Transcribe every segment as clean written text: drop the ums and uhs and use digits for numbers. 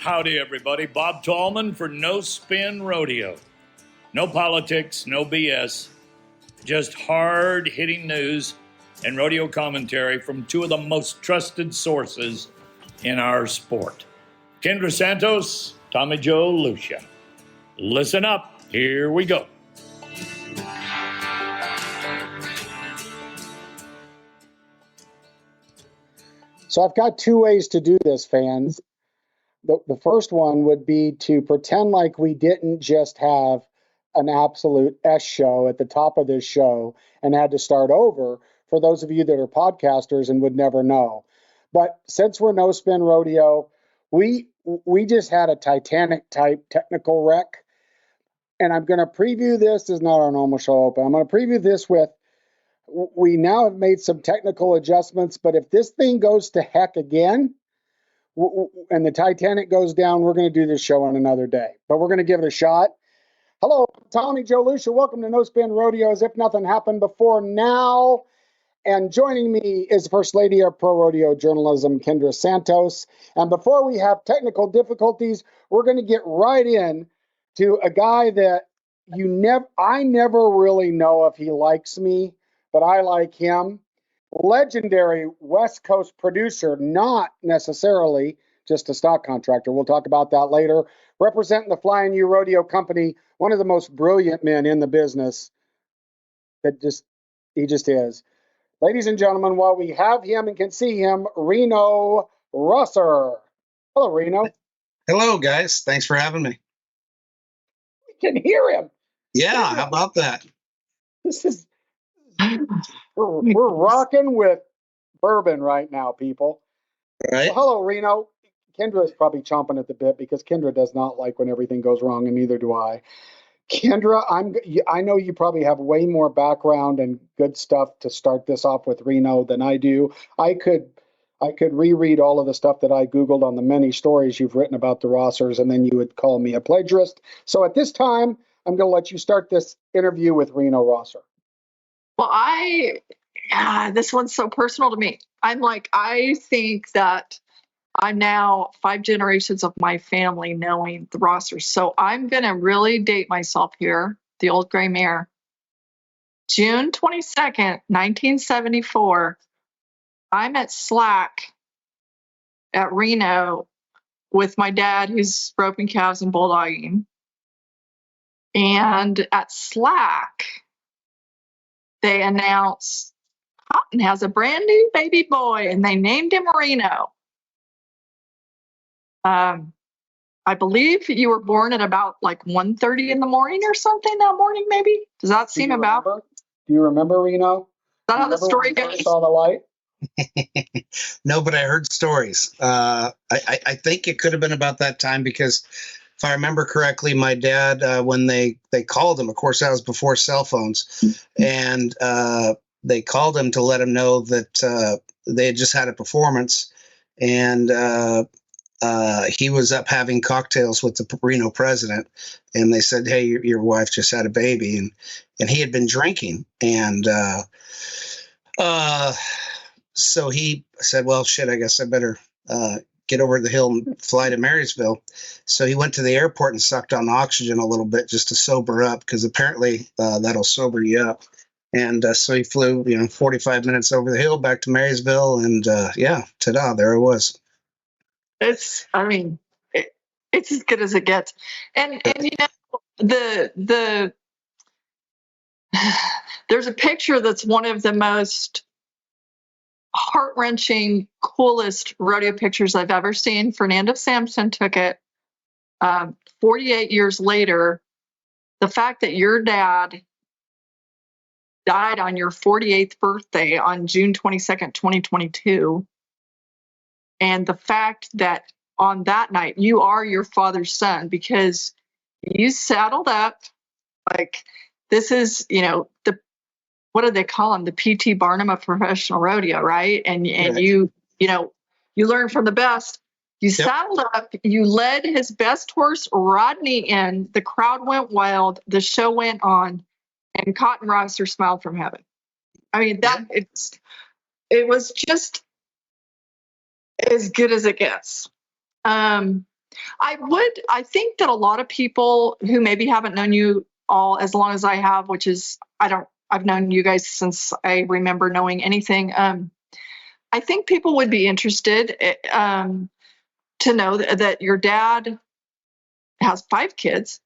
Howdy, everybody. Bob Tallman for No Spin Rodeo. No politics, no BS, just hard-hitting news and rodeo commentary from two of the most trusted sources in our sport. Kendra Santos, Tommy Joe Lucia. Listen up. Here we go. So I've got two ways to do this, fans. The first one would be to pretend like we didn't just have an absolute S show at the top of this show and had to start over for those of you that are podcasters and would never know. But since we're No Spin Rodeo, we just had a Titanic type technical wreck. And I'm going to preview this. This is not our normal show open. I'm going to preview this with, we now have made some technical adjustments, but if this thing goes to heck again, and the Titanic goes down, we're going to do this show on another day. But we're going to give it a shot. Hello, Tommy Joe Lucia. Welcome to No Spin Rodeo, as if nothing happened before now. And joining me is First Lady of Pro Rodeo Journalism, Kendra Santos. And before we have technical difficulties, we're going to get right in to a guy that I never really know if he likes me, but I like him. Legendary West Coast producer, not necessarily just a stock contractor. We'll talk about that later. Representing the Flying U Rodeo Company, one of the most brilliant men in the business. He just is. Ladies and gentlemen, while we have him and can see him, Reno Rosser. Hello, Reno. Hello, guys. Thanks for having me. We can hear him. Yeah, how about that? This is we're rocking with bourbon right now, people. Right. Well, hello, Reno. Kendra is probably chomping at the bit because Kendra does not like when everything goes wrong, and neither do I. Kendra, I know you probably have way more background and good stuff to start this off with, Reno, than I do. I could reread all of the stuff that I Googled on the many stories you've written about the Rossers, and then you would call me a plagiarist. So at this time, I'm going to let you start this interview with Reno Rosser. Well, this one's so personal to me. I think that I'm now 5 generations of my family knowing the Rossers. So I'm going to really date myself here, the old gray mare. June 22nd, 1974, I'm at Slack at Reno with my dad, who's roping calves and bulldogging. And at Slack, they announced Cotton has a brand new baby boy, and they named him Reno. I believe you were born at about like 1:30 in the morning or something that morning, maybe? Does that seem about? Do you remember, Reno? Is that how the story goes? Saw the light? No, but I heard stories. I think it could have been about that time because if I remember correctly, my dad, when they called him, of course, that was before cell phones, and they called him to let him know that they had just had a performance, and he was up having cocktails with the Reno president, and they said, "Hey, your wife just had a baby," and he had been drinking, and so he said, "Well, shit, I guess I better get over the hill and fly to Marysville." So he went to the airport and sucked on oxygen a little bit just to sober up, because apparently that'll sober you up. And so he flew, 45 minutes over the hill back to Marysville, and ta-da, there it was. It's as good as it gets. And there's a picture that's one of the most heart-wrenching, coolest rodeo pictures I've ever seen. Fernando Sampson took it 48 years later. The fact that your dad died on your 48th birthday on June 22nd, 2022, and the fact that on that night you are your father's son, because you saddled up like this is, what do they call him? The P.T. Barnum of professional rodeo, right? And Right. you learn from the best. You saddled up, you led his best horse, Rodney, in. The crowd went wild. The show went on, and Cotton Rosser smiled from heaven. I mean, it was just as good as it gets. I think that a lot of people who maybe haven't known you all as long as I have, which is, I've known you guys since I remember knowing anything. I think people would be interested to know that your dad has 5 kids,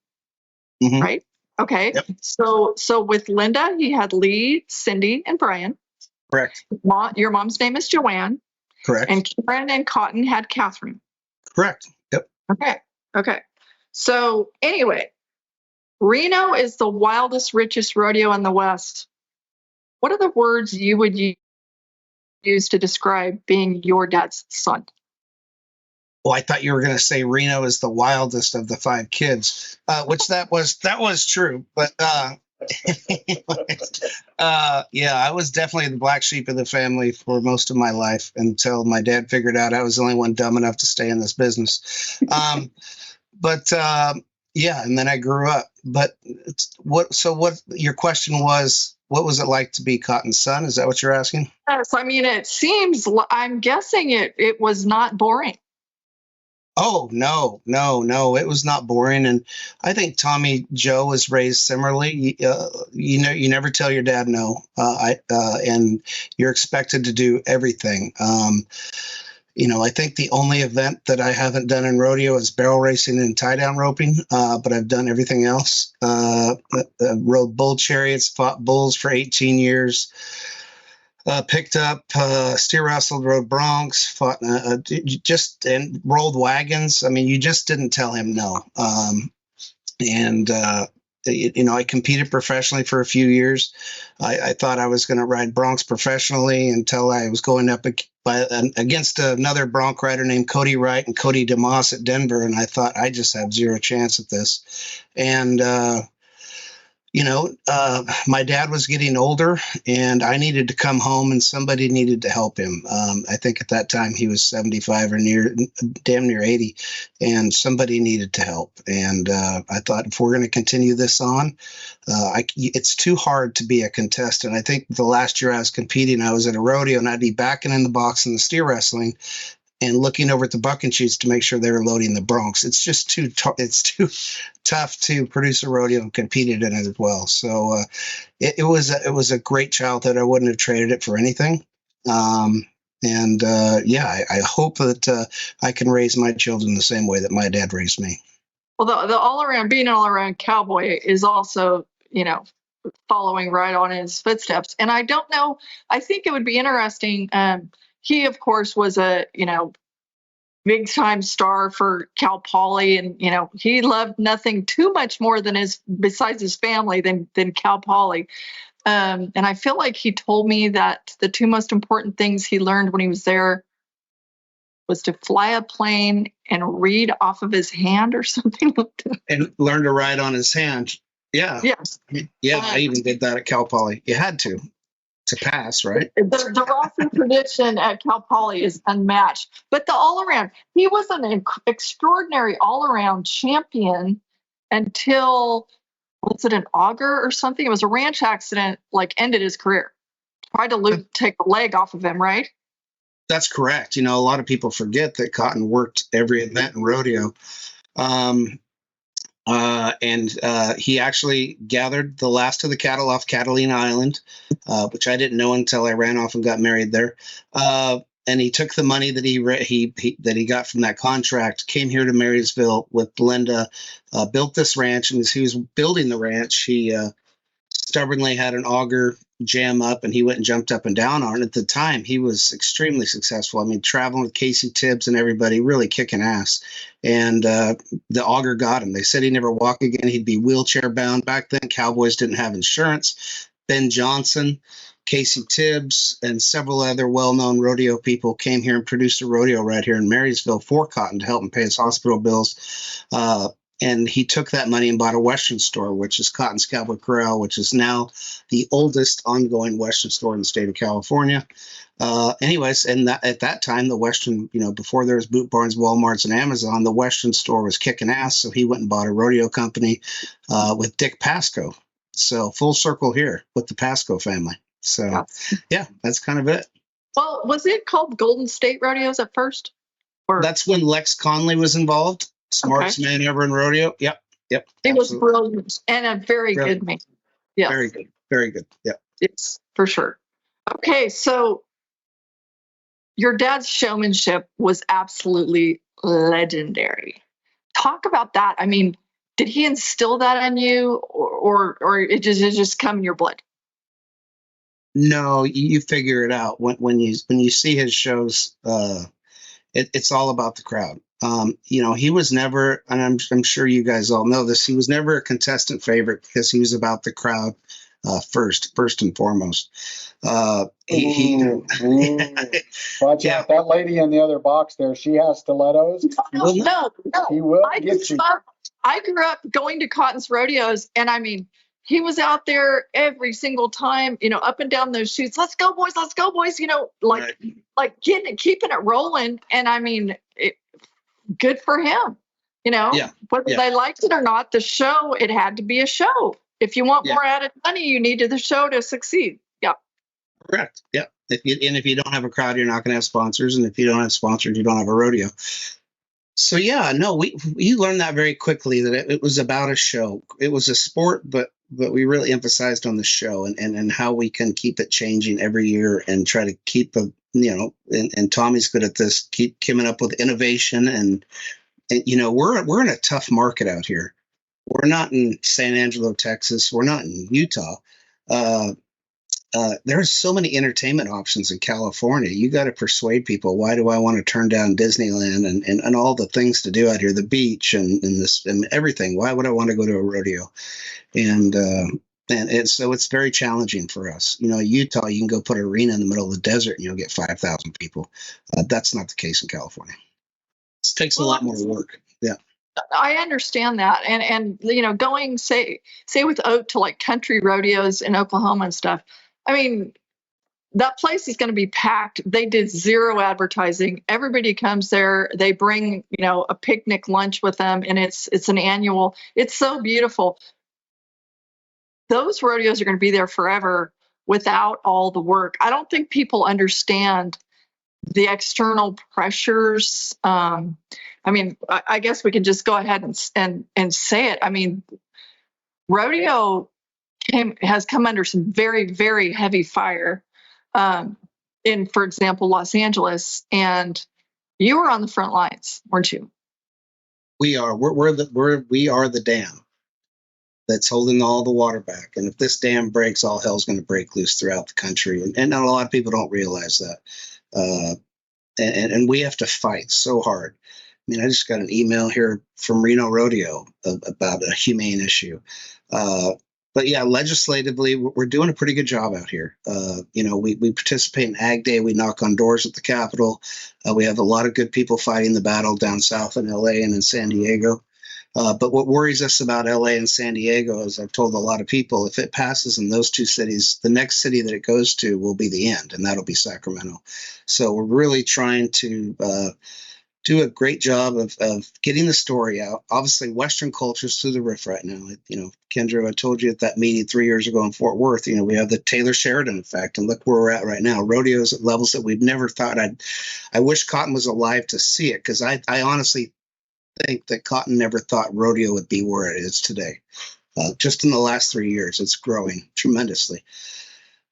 Mhm. right? Okay. Yep. So with Linda, he had Lee, Cindy, and Brian. Correct. Your mom's name is Joanne. Correct. And Karen and Cotton had Catherine. Correct. Yep. Okay. So anyway, Reno is the wildest, richest rodeo in the West. What are the words you would use to describe being your dad's son? Well, I thought you were going to say Reno is the wildest of the 5 kids, which that was true. But yeah, I was definitely the black sheep of the family for most of my life until my dad figured out I was the only one dumb enough to stay in this business. But yeah, and then I grew up. But what your question was, what was it like to be Cotton's son? Is that what you're asking? Yes, I mean, I'm guessing it was not boring. Oh, no. It was not boring. And I think Tommy Joe was raised similarly. You never tell your dad no. And you're expected to do everything. I think the only event that I haven't done in rodeo is barrel racing and tie down roping. But I've done everything else. Rode bull chariots, fought bulls for 18 years. Picked up, steer wrestled, rode broncs, fought, and rolled wagons. I mean, you just didn't tell him no. I competed professionally for a few years. I thought I was going to ride broncs professionally until I was going up against another bronc rider named Cody Wright and Cody DeMoss at Denver. And I thought I just have zero chance at this. And, my dad was getting older and I needed to come home and somebody needed to help him. I think at that time he was 75 or damn near 80, and somebody needed to help. And I thought, if we're going to continue this on, it's too hard to be a contestant. I think the last year I was competing, I was at a rodeo and I'd be backing in the box in the steer wrestling and looking over at the bucking chutes to make sure they were loading the broncs. It's just too tough to produce a rodeo and competed in it as well. So it was a great childhood. I wouldn't have traded it for anything. I hope that I can raise my children the same way that my dad raised me. Well, being an all around cowboy is also, following right on his footsteps. And I don't know, I think it would be interesting. He, of course, was a, big time star for Cal Poly. And, he loved nothing too much more besides his family than Cal Poly. And I feel like he told me that the 2 most important things he learned when he was there was to fly a plane and read off of his hand or something like that. And learn to ride on his hand. Yeah. Yes. Yeah, I even did that at Cal Poly. You had to pass, right? The Rosser tradition at Cal Poly is unmatched. But the all-around, he was an extraordinary all-around champion until, was it an auger or something? It was a ranch accident, ended his career. Tried to take the leg off of him, right? That's correct. A lot of people forget that Cotton worked every event in rodeo. He actually gathered the last of the cattle off Catalina Island, which I didn't know until I ran off and got married there. And he took the money that he got from that contract, came here to Marysville with Linda, built this ranch. And as he was building the ranch, he stubbornly had an auger jam up, and he went and jumped up and down on it. At the time, he was extremely successful. I mean, traveling with Casey Tibbs and everybody, really kicking ass. And the auger got him. They said he'd never walk again. He'd be wheelchair bound. Back then, cowboys didn't have insurance. Ben Johnson, Casey Tibbs, and several other well-known rodeo people came here and produced a rodeo right here in Marysville for Cotton to help him pay his hospital bills. And he took that money and bought a Western store, which is Cotton's Cowboy Corral, which is now the oldest ongoing Western store in the state of California. Anyways, and at that time, the Western, before there was Boot Barns, Walmarts, and Amazon, the Western store was kicking ass. So he went and bought a rodeo company with Dick Pasco. So full circle here with the Pasco family. So, yeah, that's kind of it. Well, was it called Golden State Rodeos at first? That's when Lex Conley was involved. Smartest man ever in rodeo. Yep. Yep. He was Absolutely. brilliant and a very Brilliant. good man. Yes. Very good. Very good. Yep. Yes, for sure. Okay, so your dad's showmanship was absolutely legendary. Talk about that. I mean, did he instill that in you, or it just come in your blood? No, you figure it out when you see his shows. It's all about the crowd. He was never, and I'm sure you guys all know this. He was never a contestant favorite because he was about the crowd first and foremost. Watch out, that lady in the other box there. She has stilettos. No. He will get you. I grew up going to Cotton's rodeos, and I mean, he was out there every single time, up and down those chutes. Let's go, boys! Like keeping it rolling. And I mean, good for him. Whether they liked it or not, the show, it had to be a show. If you want more added money, you needed the show to succeed. Yeah. Correct. Yeah. If you don't have a crowd, you're not going to have sponsors. And if you don't have sponsors, you don't have a rodeo. So we learned that very quickly, that it was about a show. It was a sport, but we really emphasized on the show and how we can keep it changing every year and try to keep and Tommy's good at this, keep coming up with innovation. And we're in a tough market out here. We're not in San Angelo, Texas. We're not in Utah. There's so many entertainment options in California. You got to persuade people. Why do I want to turn down Disneyland and all the things to do out here, the beach and this and everything? Why would I want to go to a rodeo? And so it's very challenging for us. Utah, you can go put an arena in the middle of the desert and you'll get 5,000 people. That's not the case in California. It takes a lot more work. Yeah. I understand that. And going, say with Oak to like country rodeos in Oklahoma and stuff, I mean, that place is going to be packed. They did zero advertising. Everybody comes there. They bring, a picnic lunch with them, and it's an annual. It's so beautiful. Those rodeos are going to be there forever without all the work. I don't think people understand the external pressures. I guess we can just go ahead and say it. I mean, rodeo has come under some very, very heavy fire in, for example, Los Angeles, and you were on the front lines, weren't you? We are. We are the dam that's holding all the water back. And if this dam breaks, all hell's going to break loose throughout the country. And a lot of people don't realize that. And we have to fight so hard. I mean, I just got an email here from Reno Rodeo about a humane issue. But yeah, legislatively, we're doing a pretty good job out here. We participate in Ag Day. We knock on doors at the Capitol. We have a lot of good people fighting the battle down south in LA and in San Diego. But what worries us about LA and San Diego, as I've told a lot of people, if it passes in those two cities, the next city that it goes to will be the end, and that'll be Sacramento. So we're really trying to do a great job of getting the story out. Obviously, Western culture's through the roof right now. Kendra, I told you at that meeting 3 years ago in Fort Worth, we have the Taylor Sheridan effect, and look where we're at right now. Rodeos at levels that we've never thought. I wish Cotton was alive to see it, because I honestly think that Cotton never thought rodeo would be where it is today. Just in the last 3 years, it's growing tremendously.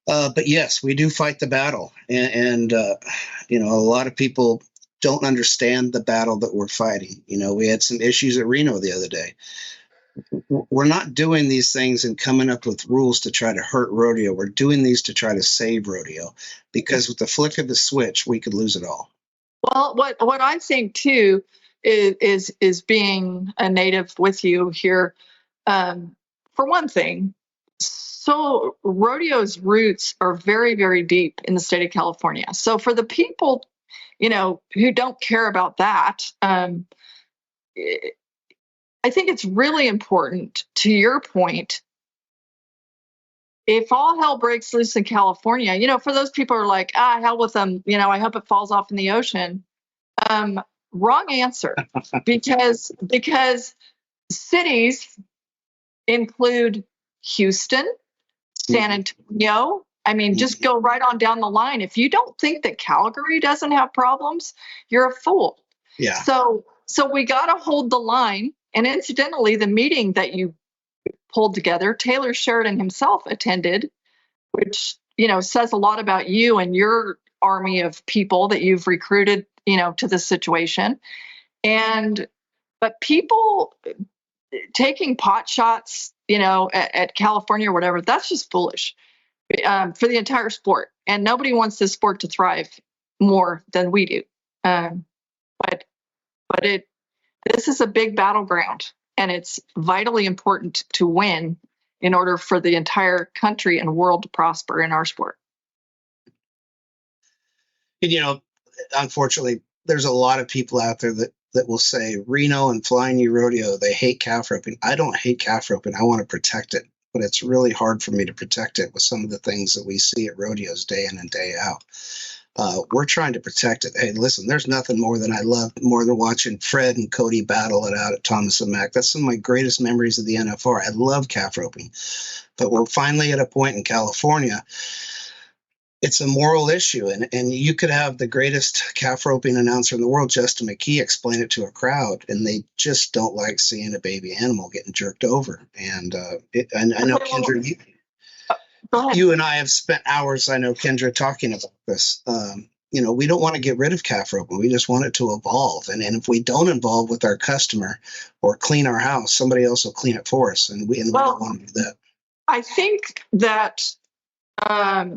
But yes, we do fight the battle, and a lot of people don't understand the battle that we're fighting. We had some issues at Reno the other day. We're not doing these things and coming up with rules to try to hurt rodeo. We're doing these to try to save rodeo, because with the flick of the switch, we could lose it all. Well, what I think too is being a native with you here. For one thing, so rodeo's roots are very, very deep in the state of California. So for the people, who don't care about that, I think it's really important, to your point, if all hell breaks loose in California, for those people who are like, hell with them, I hope it falls off in the ocean. Wrong answer, because cities include Houston, San Antonio. I mean, just go right on down the line. If you don't think that Calgary doesn't have problems, you're a fool. Yeah. So So we got to hold the line. And incidentally, the meeting that you pulled together, Taylor Sheridan himself attended, which, says a lot about you and your army of people that you've recruited, to this situation. But people taking pot shots, at California or whatever, that's just foolish for the entire sport. And nobody wants this sport to thrive more than we do. But this is a big battleground, and it's vitally important to win in order for the entire country and world to prosper in our sport. And, unfortunately, there's a lot of people out there that will say Reno and Flying U Rodeo, they hate calf roping. I don't hate calf roping. I want to protect it, but it's really hard for me to protect it with some of the things that we see at rodeos day in and day out. We're trying to protect it. Hey, listen, there's nothing more than I love more than watching Fred and Cody battle it out at Thomas and Mack. That's some of my greatest memories of the NFR. I love calf roping, but we're finally at a point in California. It's a moral issue, and you could have the greatest calf roping announcer in the world, Justin McKee, explain it to a crowd, and they just don't like seeing a baby animal getting jerked over. And I know, Kendra, you and I have spent hours, I know, Kendra, talking about this. We don't want to get rid of calf roping. We just want it to evolve. And if we don't involve with our customer or clean our house, somebody else will clean it for us. And we don't want to do that. I think that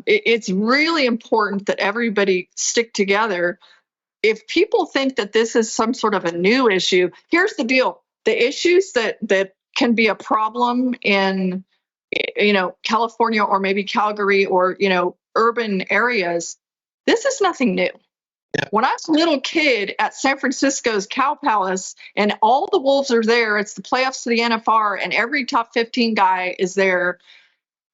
it's really important that everybody stick together. If people think that this is some sort of a new issue, here's the deal. The issues that can be a problem in California or maybe Calgary or urban areas, this is nothing new. Yeah. When I was a little kid at San Francisco's Cow Palace and all the wolves are there, it's the playoffs to the NFR and every top 15 guy is there.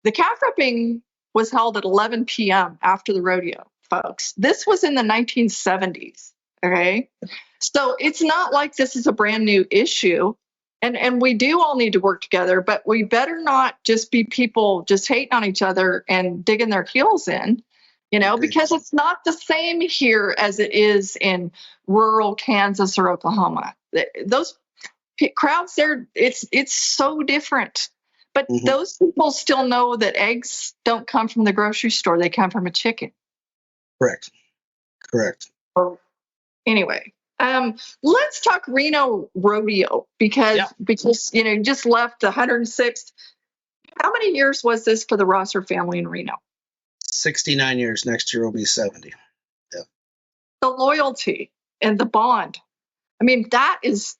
The calf roping was held at 11 p.m. after the rodeo, folks. This was in the 1970s, okay? So it's not like this is a brand new issue. And we do all need to work together, but we better not just be people just hating on each other and digging their heels in, because it's not the same here as it is in rural Kansas or Oklahoma. Those crowds there, it's so different. But those people still know that eggs don't come from the grocery store. They come from a chicken. Correct. So, anyway. Let's talk Reno Rodeo because you just left the 106th. How many years was this for the Rosser family in Reno? 69 years. Next year will be 70. Yeah. The loyalty and the bond. I mean, that's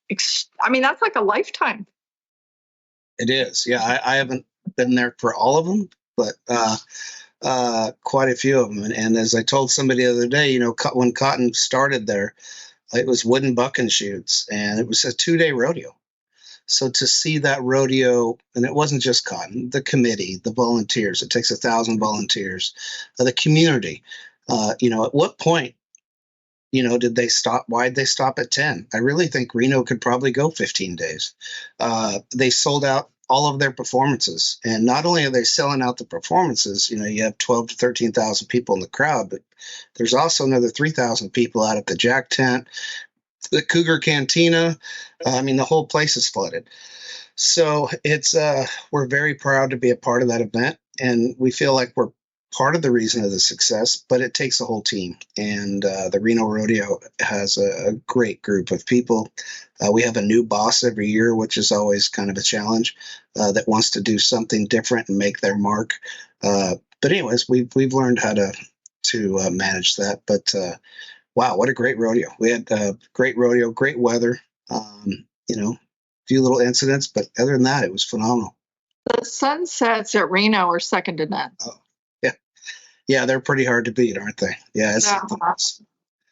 like a lifetime. It is. Yeah, I haven't been there for all of them, but quite a few of them. And as I told somebody the other day, when Cotton started there, it was wooden bucking shoots, and it was a 2-day rodeo. So to see that rodeo, and it wasn't just Cotton, the committee, the volunteers, it takes 1,000 volunteers, the community. At what point, did they stop? Why'd they stop at 10? I really think Reno could probably go 15 days. They sold out all of their performances. And not only are they selling out the performances, you have 12 to 13,000 people in the crowd, but there's also another 3,000 people out at the Jack Tent, the Cougar Cantina. The whole place is flooded. So it's we're very proud to be a part of that event, and we feel like we're part of the reason of the success, but it takes a whole team. And the Reno Rodeo has a great group of people. We have a new boss every year, which is always kind of a challenge, that wants to do something different and make their mark. But anyways, we've learned how to manage that. But wow, what a great rodeo. We had a great rodeo, great weather, a few little incidents, but other than that, it was phenomenal. The sunsets at Reno are second to none. Oh, yeah. Yeah, they're pretty hard to beat, aren't they? Yeah, it's something else.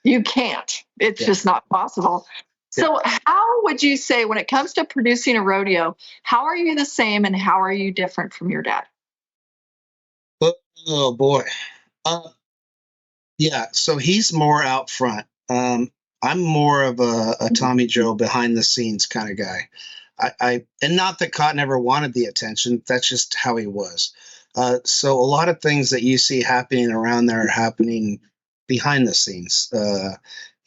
You can't. It's just not possible. So how would you say, when it comes to producing a rodeo, how are you the same and how are you different from your dad? Oh boy. So he's more out front. I'm more of a Tommy Joe behind the scenes kind of guy. And not that Cotton ever wanted the attention. That's just how he was. So a lot of things that you see happening around there are happening behind the scenes.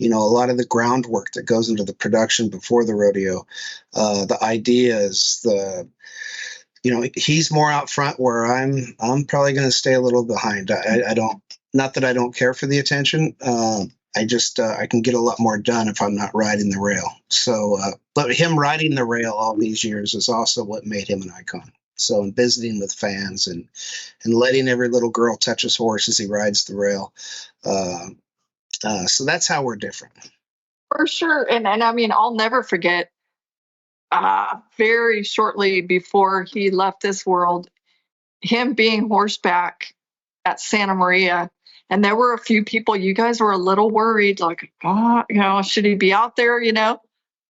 A lot of the groundwork that goes into the production before the rodeo, the ideas, he's more out front where I'm probably going to stay a little behind. I don't, not that I don't care for the attention. I can get a lot more done if I'm not riding the rail. So, but him riding the rail all these years is also what made him an icon. So, in visiting with fans and letting every little girl touch his horse as he rides the rail. So that's how we're different. For sure. And I mean, I'll never forget very shortly before he left this world, him being horseback at Santa Maria. And there were a few people, you guys were a little worried, like, should he be out there,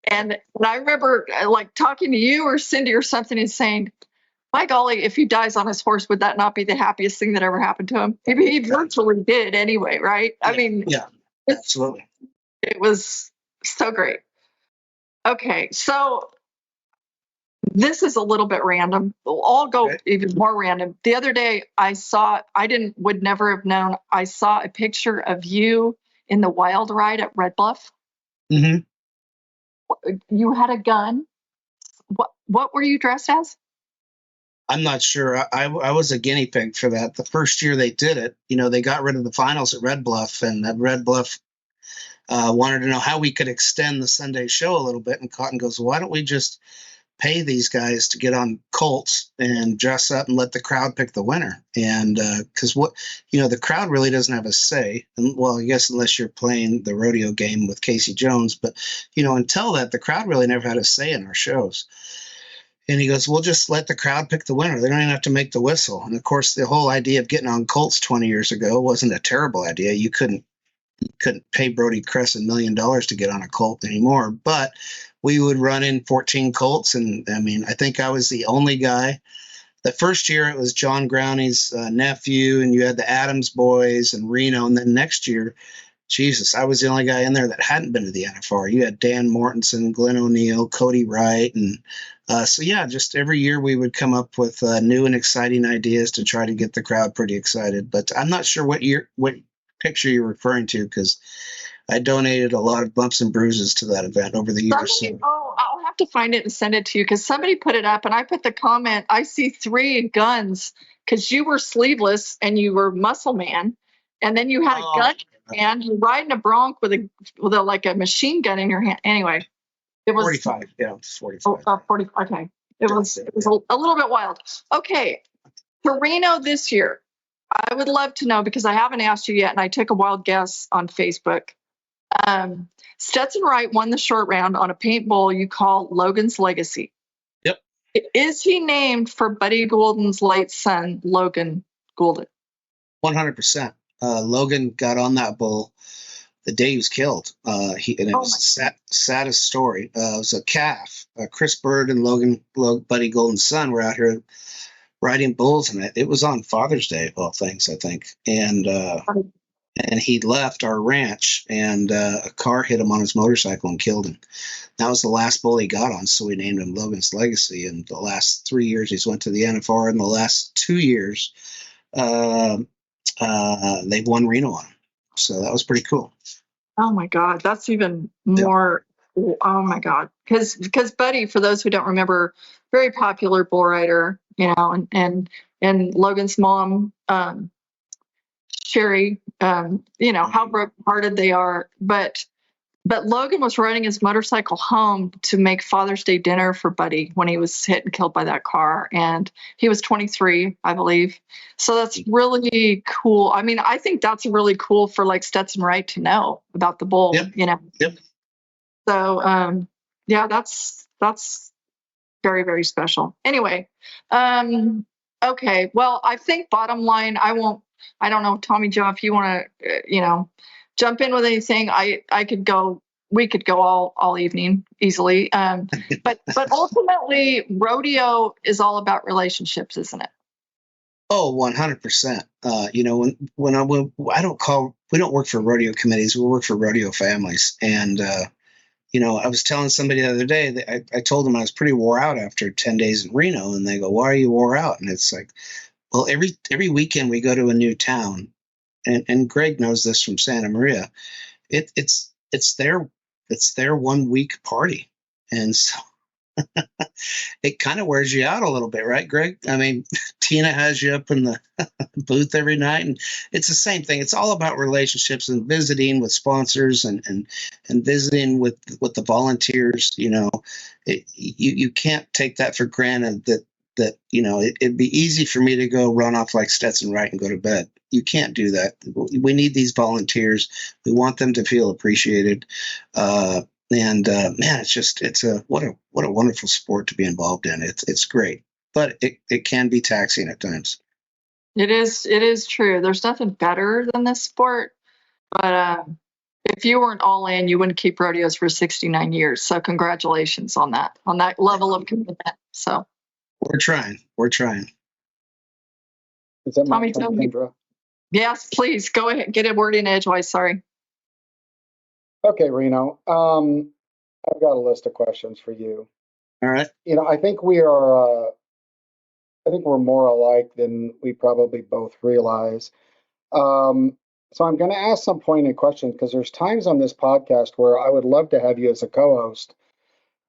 And I remember like talking to you or Cindy or something and saying, my golly, if he dies on his horse, would that not be the happiest thing that ever happened to him? He virtually did anyway, right? Yeah, I mean, yeah, absolutely. It was so great. Okay, so this is a little bit random. I'll go even more random. The other day would never have known, I saw a picture of you in the wild ride at Red Bluff. Mm-hmm. You had a gun. What were you dressed as? I'm not sure. I was a guinea pig for that. The first year they did it, they got rid of the finals at Red Bluff, and at Red Bluff wanted to know how we could extend the Sunday show a little bit. And Cotton goes, why don't we just pay these guys to get on colts and dress up and let the crowd pick the winner? And because the crowd really doesn't have a say. And well, I guess unless you're playing the rodeo game with Casey Jones, but until that, the crowd really never had a say in our shows. And he goes, we'll just let the crowd pick the winner. They don't even have to make the whistle. And of course, the whole idea of getting on colts 20 years ago wasn't a terrible idea. You couldn't pay Brody Kress $1 million to get on a colt anymore, but we would run in 14 colts. And I mean, I think I was the only guy. The first year it was John Growney's nephew, and you had the Adams boys and Reno. And then next year, Jesus, I was the only guy in there that hadn't been to the NFR. You had Dan Mortensen, Glenn O'Neill, Cody Wright. And so, yeah, just every year we would come up with new and exciting ideas to try to get the crowd pretty excited. But I'm not sure what picture you're referring to, because I donated a lot of bumps and bruises to that event over the years. I'll have to find it and send it to you, because somebody put it up and I put the comment, I see 3 guns, because you were sleeveless and you were muscle man, and then you had a gun in your hand. You're riding a bronc with a like a machine gun in your hand. Anyway, it was 45. Yeah, 45. 40. Okay, it was a little bit wild. Okay, to Reno this year, I would love to know, because I haven't asked you yet, and I took a wild guess on Facebook. Stetson Wright won the short round on a paint bull you call Logan's Legacy. Yep. Is he named for Buddy Goulden's late son, Logan Goulden? 100%. Logan got on that bull the day he was killed. It was the saddest story. It was a calf. Chris Bird and Buddy Goulden's son were out here riding bulls, and it was on Father's Day, of all things, I think. And he left our ranch, and a car hit him on his motorcycle and killed him. That was the last bull he got on, so we named him Logan's Legacy. And the last 3 years he's went to the NFR, and the last 2 years they've won Reno on him. So that was pretty cool. Oh my God, that's even more. Yeah. Oh my God, because Buddy, for those who don't remember, very popular bull rider, and Logan's mom, Sherry, how broken-hearted they are, but Logan was riding his motorcycle home to make Father's Day dinner for Buddy when he was hit and killed by that car, and he was 23, I believe. So that's really cool. I mean, I think that's really cool for like Stetson Wright to know about the bull. Yep. So that's very, very special. Anyway, okay. Well, I think bottom line, I don't know, Tommy Joe, if you want to, jump in with anything, we could go all evening easily. But ultimately, rodeo is all about relationships, isn't it? Oh, 100%. We don't work for rodeo committees. We work for rodeo families. And, I was telling somebody the other day that I told them I was pretty wore out after 10 days in Reno, and they go, why are you wore out? And it's like, well, every weekend we go to a new town, and Greg knows this from Santa Maria. It's it's their 1 week party. And so it kind of wears you out a little bit, right, Greg? I mean, Tina has you up in the booth every night, and it's the same thing. It's all about relationships and visiting with sponsors and visiting with the volunteers. You can't take that for granted that it'd be easy for me to go run off like Stetson Wright and go to bed. You can't do that. We need these volunteers. We want them to feel appreciated. Man, it's what a wonderful sport to be involved in. It's great, but it can be taxing at times. It is true. There's nothing better than this sport, but if you weren't all in, you wouldn't keep rodeos for 69 years. So congratulations on that level of commitment. So we're trying. Is that Tommy, my turn, Kendra? Yes, please go ahead. Get a word in edgewise. Sorry. Okay, Reno. I've got a list of questions for you. All right. I think we are. I think we're more alike than we probably both realize. So I'm going to ask some pointed questions because there's times on this podcast where I would love to have you as a co-host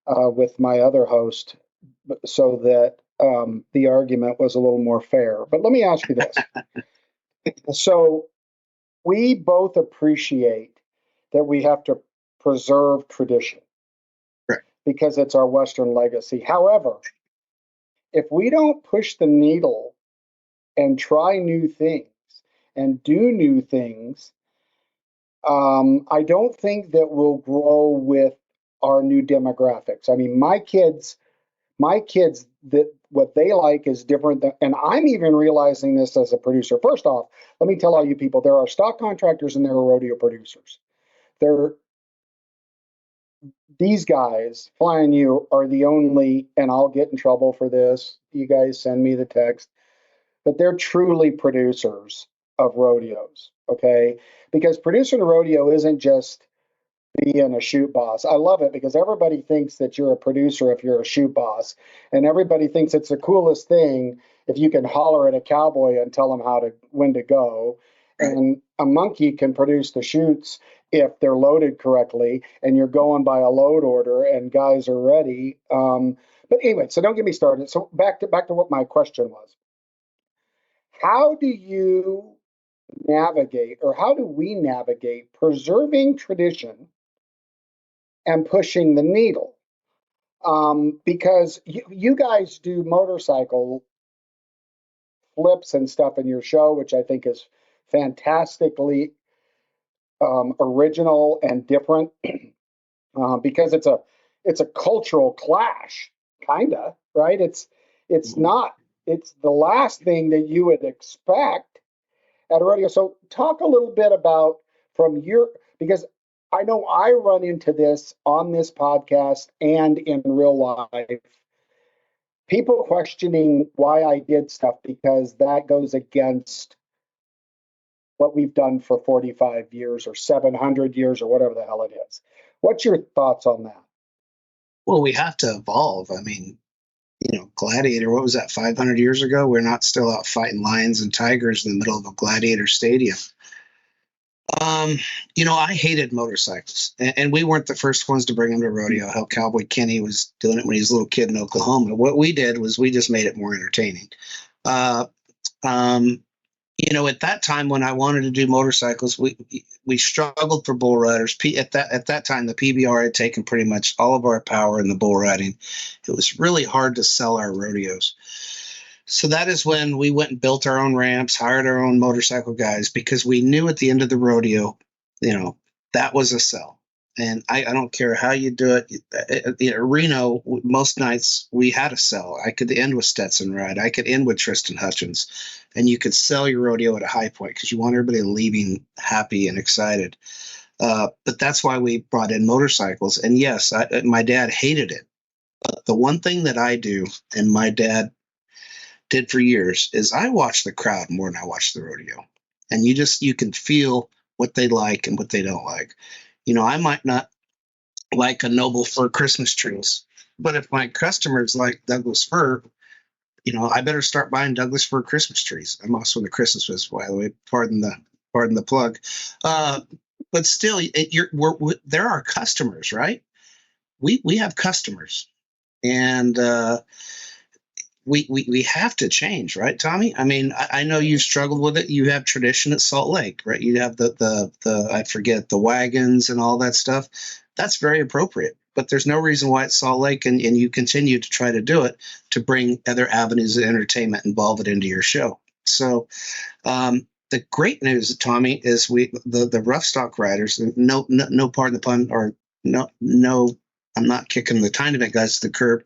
with my other host, so that the argument was a little more fair. But let me ask you this. So we both appreciate that we have to preserve tradition, right, because it's our Western legacy. However, if we don't push the needle and try new things and do new things, I don't think that we'll grow with our new demographics. I mean, my kids, that what they like is different than, and I'm even realizing this as a producer. First off, let me tell all you people, there are stock contractors and there are rodeo producers. These guys, Flying U, are the only, and I'll get in trouble for this, you guys send me the text, but they're truly producers of rodeos, okay? Because producing a rodeo isn't just being a shoot boss. I love it because everybody thinks that you're a producer if you're a shoot boss, and everybody thinks it's the coolest thing if you can holler at a cowboy and tell him when to go. And a monkey can produce the shoots if they're loaded correctly and you're going by a load order and guys are ready. But anyway, so don't get me started. So back to what my question was. How do you navigate, or how do we navigate preserving tradition and pushing the needle? Because you guys do motorcycle flips and stuff in your show, which I think is fantastically original and different, because it's a cultural clash, kinda, right? It's the last thing that you would expect at a rodeo. So talk a little bit about because I know I run into this on this podcast and in real life, people questioning why I did stuff because that goes against what we've done for 45 years or 700 years or whatever the hell it is. What's your thoughts on that? Well, we have to evolve. I mean, Gladiator, what was that, 500 years ago? We're not still out fighting lions and tigers in the middle of a gladiator stadium. I hated motorcycles, and we weren't the first ones to bring them to rodeo. Hell, Cowboy Kenny was doing it when he was a little kid in Oklahoma. What we did was we just made it more entertaining. At that time when I wanted to do motorcycles, we struggled for bull riders. At that time, the PBR had taken pretty much all of our power in the bull riding. It was really hard to sell our rodeos. So that is when we went and built our own ramps, hired our own motorcycle guys, because we knew at the end of the rodeo, that was a sell. And I don't care how you do it. At Reno, most nights we had a sell. I could end with Stetson Wright. I could end with Tristan Hutchins. And you could sell your rodeo at a high point because you want everybody leaving happy and excited. But that's why we brought in motorcycles. And yes, my dad hated it. But the one thing that I do, and my dad did for years, is I watch the crowd more than I watch the rodeo. And you can feel what they like and what they don't like. I might not like a noble fir Christmas trees, but if my customers like Douglas fir, I better start buying Douglas fir Christmas trees. I'm also in the Christmas business, by the way. Pardon the plug. but still, there are customers, right? We have customers, and we have to change, right, Tommy? I mean, I know you've struggled with it. You have tradition at Salt Lake, right? You have the I forget, the wagons and all that stuff. That's very appropriate. But there's no reason why at Salt Lake, and you continue to try to do it, to bring other avenues of entertainment, involve it into your show. So the great news, Tommy, is the rough stock riders. No, pardon the pun, or no. I'm not kicking the tiny bit guys to the curb.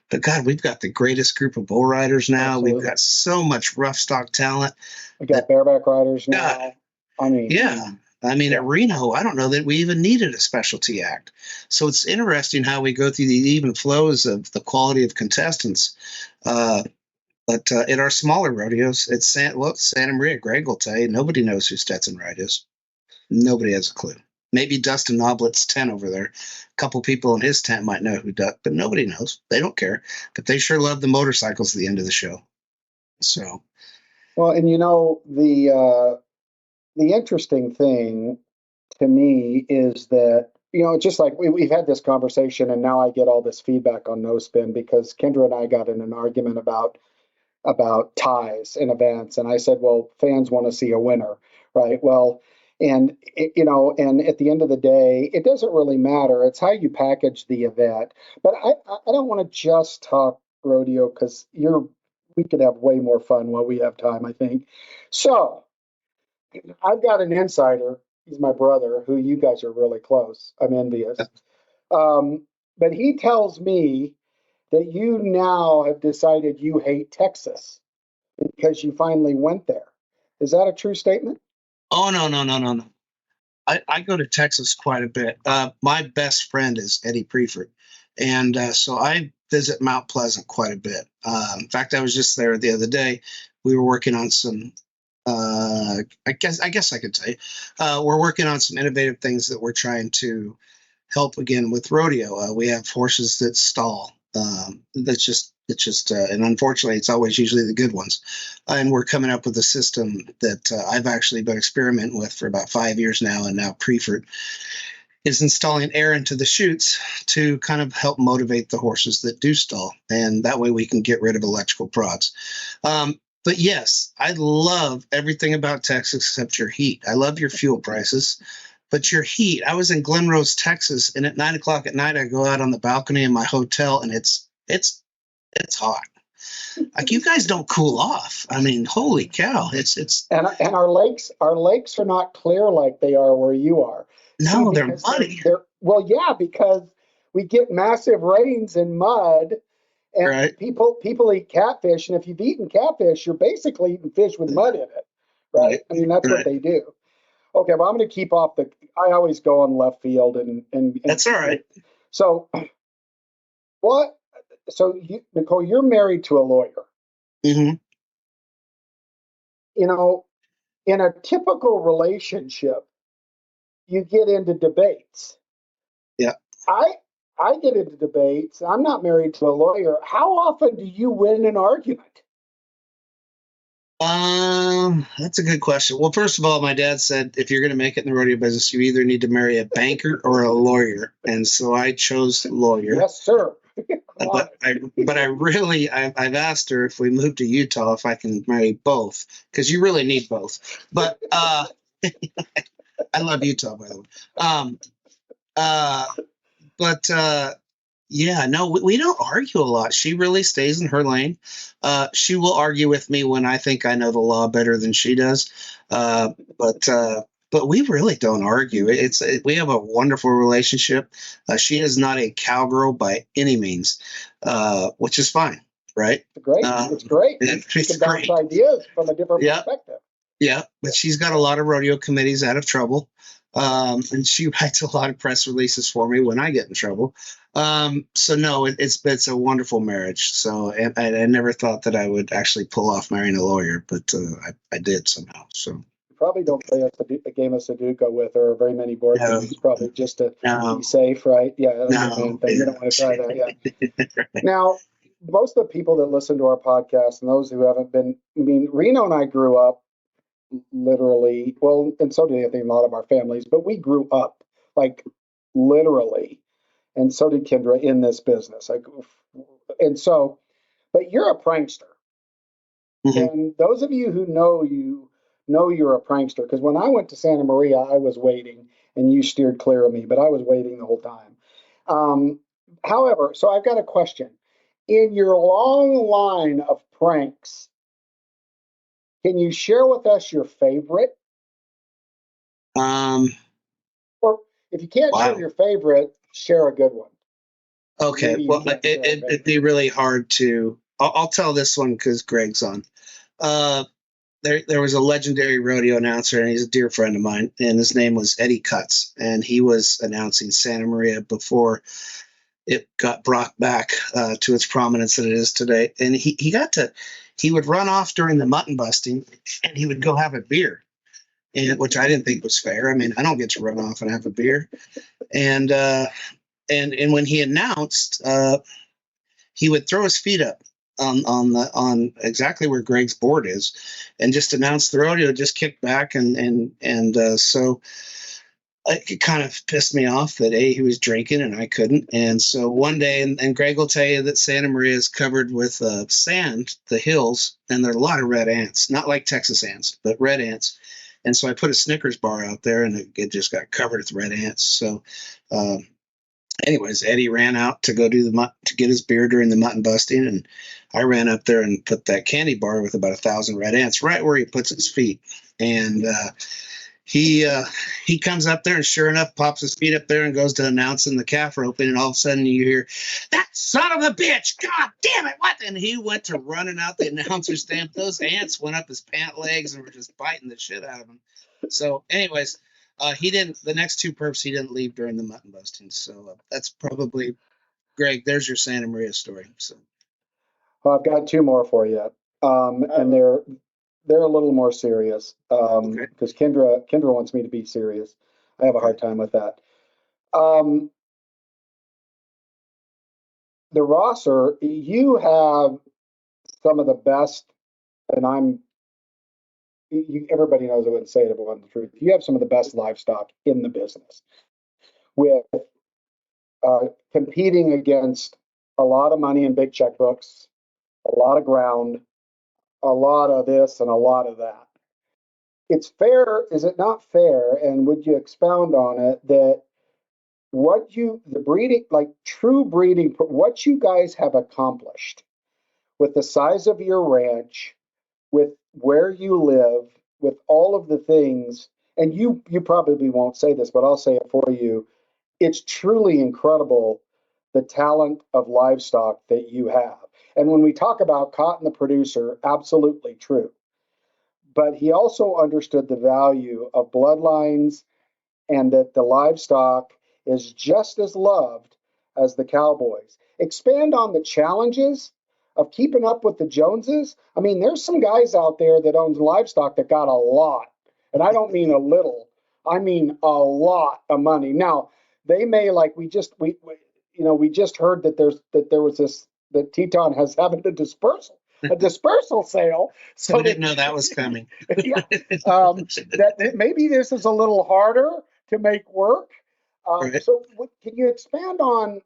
But God, we've got the greatest group of bull riders now. Absolutely. We've got so much rough stock talent. We got bareback riders now. God, I mean, yeah. I mean, at Reno, I don't know that we even needed a specialty act. So it's interesting how we go through the even flows of the quality of contestants. But at our smaller rodeos, it's Santa Maria. Greg will tell you, nobody knows who Stetson Wright is. Nobody has a clue. Maybe Dustin Noblet's tent over there. A couple people in his tent might know who Duck, but nobody knows. They don't care. But they sure love the motorcycles at the end of the show. So, well, and the interesting thing to me is that, just like we've had this conversation, and now I get all this feedback on No Spin because Kendra and I got in an argument about ties in events, and I said, well, fans want to see a winner, right? Well, and and at the end of the day, it doesn't really matter. It's how you package the event. But I don't want to just talk rodeo, because we could have way more fun while we have time, I think. So I've got an insider. He's my brother, who you guys are really close. I'm envious. But he tells me that you now have decided you hate Texas because you finally went there. Is that a true statement? Oh, no. I go to Texas quite a bit. My best friend is Eddie Prefert. And so I visit Mount Pleasant quite a bit. In fact, I was just there the other day. We were working on some, I guess I could tell you, we're working on some innovative things that we're trying to help again with rodeo. We have horses that stall. And unfortunately, it's always usually the good ones. And we're coming up with a system that I've actually been experimenting with for about 5 years now. And now Prefert is installing air into the chutes to kind of help motivate the horses that do stall. And that way we can get rid of electrical prods. But yes, I love everything about Texas except your heat. I love your fuel prices. But your heat, I was in Glen Rose, Texas, and at 9 o'clock at night, I go out on the balcony in my hotel, and it's hot. Like, you guys don't cool off. I mean, holy cow! It's and our lakes are not clear like they are where you are. No, they're muddy. Well, yeah, because we get massive rains and mud, and right. people eat catfish, and if you've eaten catfish, you're basically eating fish with mud in it, right? I mean, that's what they do. Okay, well, I'm going to keep off I always go on left field, and that's all right. So, what? So, Nicole, you're married to a lawyer. Mm-hmm. In a typical relationship, you get into debates. Yeah. I get into debates. I'm not married to a lawyer. How often do you win an argument? That's a good question. Well, first of all, my dad said, if you're going to make it in the rodeo business, you either need to marry a banker or a lawyer. And so I chose lawyer. Yes, sir. But I've asked her if we move to Utah, if I can marry both, because you really need both. But, I love Utah, by the way. Yeah, no, we don't argue a lot. She really stays in her lane. She will argue with me when I think I know the law better than she does. But we really don't argue. We have a wonderful relationship. She is not a cowgirl by any means, which is fine, right? It's great. It's great. Bounce ideas from a different perspective. Yeah, but she's got a lot of rodeo committees out of trouble. And she writes a lot of press releases for me when I get in trouble. So no, it's a wonderful marriage. So and I never thought that I would actually pull off marrying a lawyer, but I did somehow. So you probably don't play a game of Sudoku with her, or very many board games, probably just to be safe, right? Yeah, that's the main thing. You don't want to try that. Yeah. Right. Now, most of the people that listen to our podcast and those who haven't been, Reno and I grew up literally, well, and so did I think a lot of our families, but we grew up like literally, and so did Kendra in this business. Like, and so, but you're a prankster. Mhm. And those of you who know you're a prankster, because when I went to Santa Maria, I was waiting and you steered clear of me, but I was waiting the whole time. However, so I've got a question. In your long line of pranks, can you share with us your favorite? Um, Or if you can't share wow. your favorite, share a good one. Okay. Maybe you Well, can't share a it'd favorite. be really hard to. I'll tell this one because Greg's on. Uh, there was a legendary rodeo announcer, and he's a dear friend of mine, and his name was Eddie Cutts, and he was announcing Santa Maria before it got brought back to its prominence that it is today. And he would run off during the mutton busting, and he would go have a beer, and which I didn't think was fair. I mean, I don't get to run off and have a beer, and and when he announced, he would throw his feet up on exactly where Greg's board is, and just announce the rodeo, just kick back, so it kind of pissed me off that he was drinking and I couldn't. And so one day, and Greg will tell you that Santa Maria is covered with sand, the hills, and there are a lot of red ants, not like Texas ants, but red ants. And so I put a Snickers bar out there, and it just got covered with red ants. So, anyways, Eddie ran out to go to get his beer during the mutton busting, and I ran up there and put that candy bar with about 1,000 red ants right where he puts his feet. And he comes up there and sure enough pops his feet up there and goes to announcing the calf roping, and all of a sudden you hear, "That son of a bitch, god damn it, what?" And he went to running out the announcer stand. Those ants went up his pant legs and were just biting the shit out of him. So anyways, the next two perfs he didn't leave during the mutton busting. So that's probably, Greg, there's your Santa Maria story. So Well, I've got two more for you, and they're a little more serious okay. because Kendra wants me to be serious. I have a hard time with that. The Rosser, you have some of the best, and everybody knows I wouldn't say it if it wasn't the truth. You have some of the best livestock in the business, with competing against a lot of money in big checkbooks, a lot of ground, a lot of this and a lot of that. It's fair, is it not fair? And would you expound on it that the breeding, like true breeding, what you guys have accomplished with the size of your ranch, with where you live, with all of the things, and you probably won't say this, but I'll say it for you. It's truly incredible the talent of livestock that you have. And when we talk about Cotton the producer, absolutely true. But he also understood the value of bloodlines and that the livestock is just as loved as the cowboys. Expand on the challenges of keeping up with the Joneses. I mean, there's some guys out there that owns livestock that got a lot, and I don't mean a little. I mean a lot of money. Now, they may like we just heard that there was this that Teton has having a dispersal sale. So We didn't know that was coming. yeah, that maybe this is a little harder to make work. Right. So, can you expand on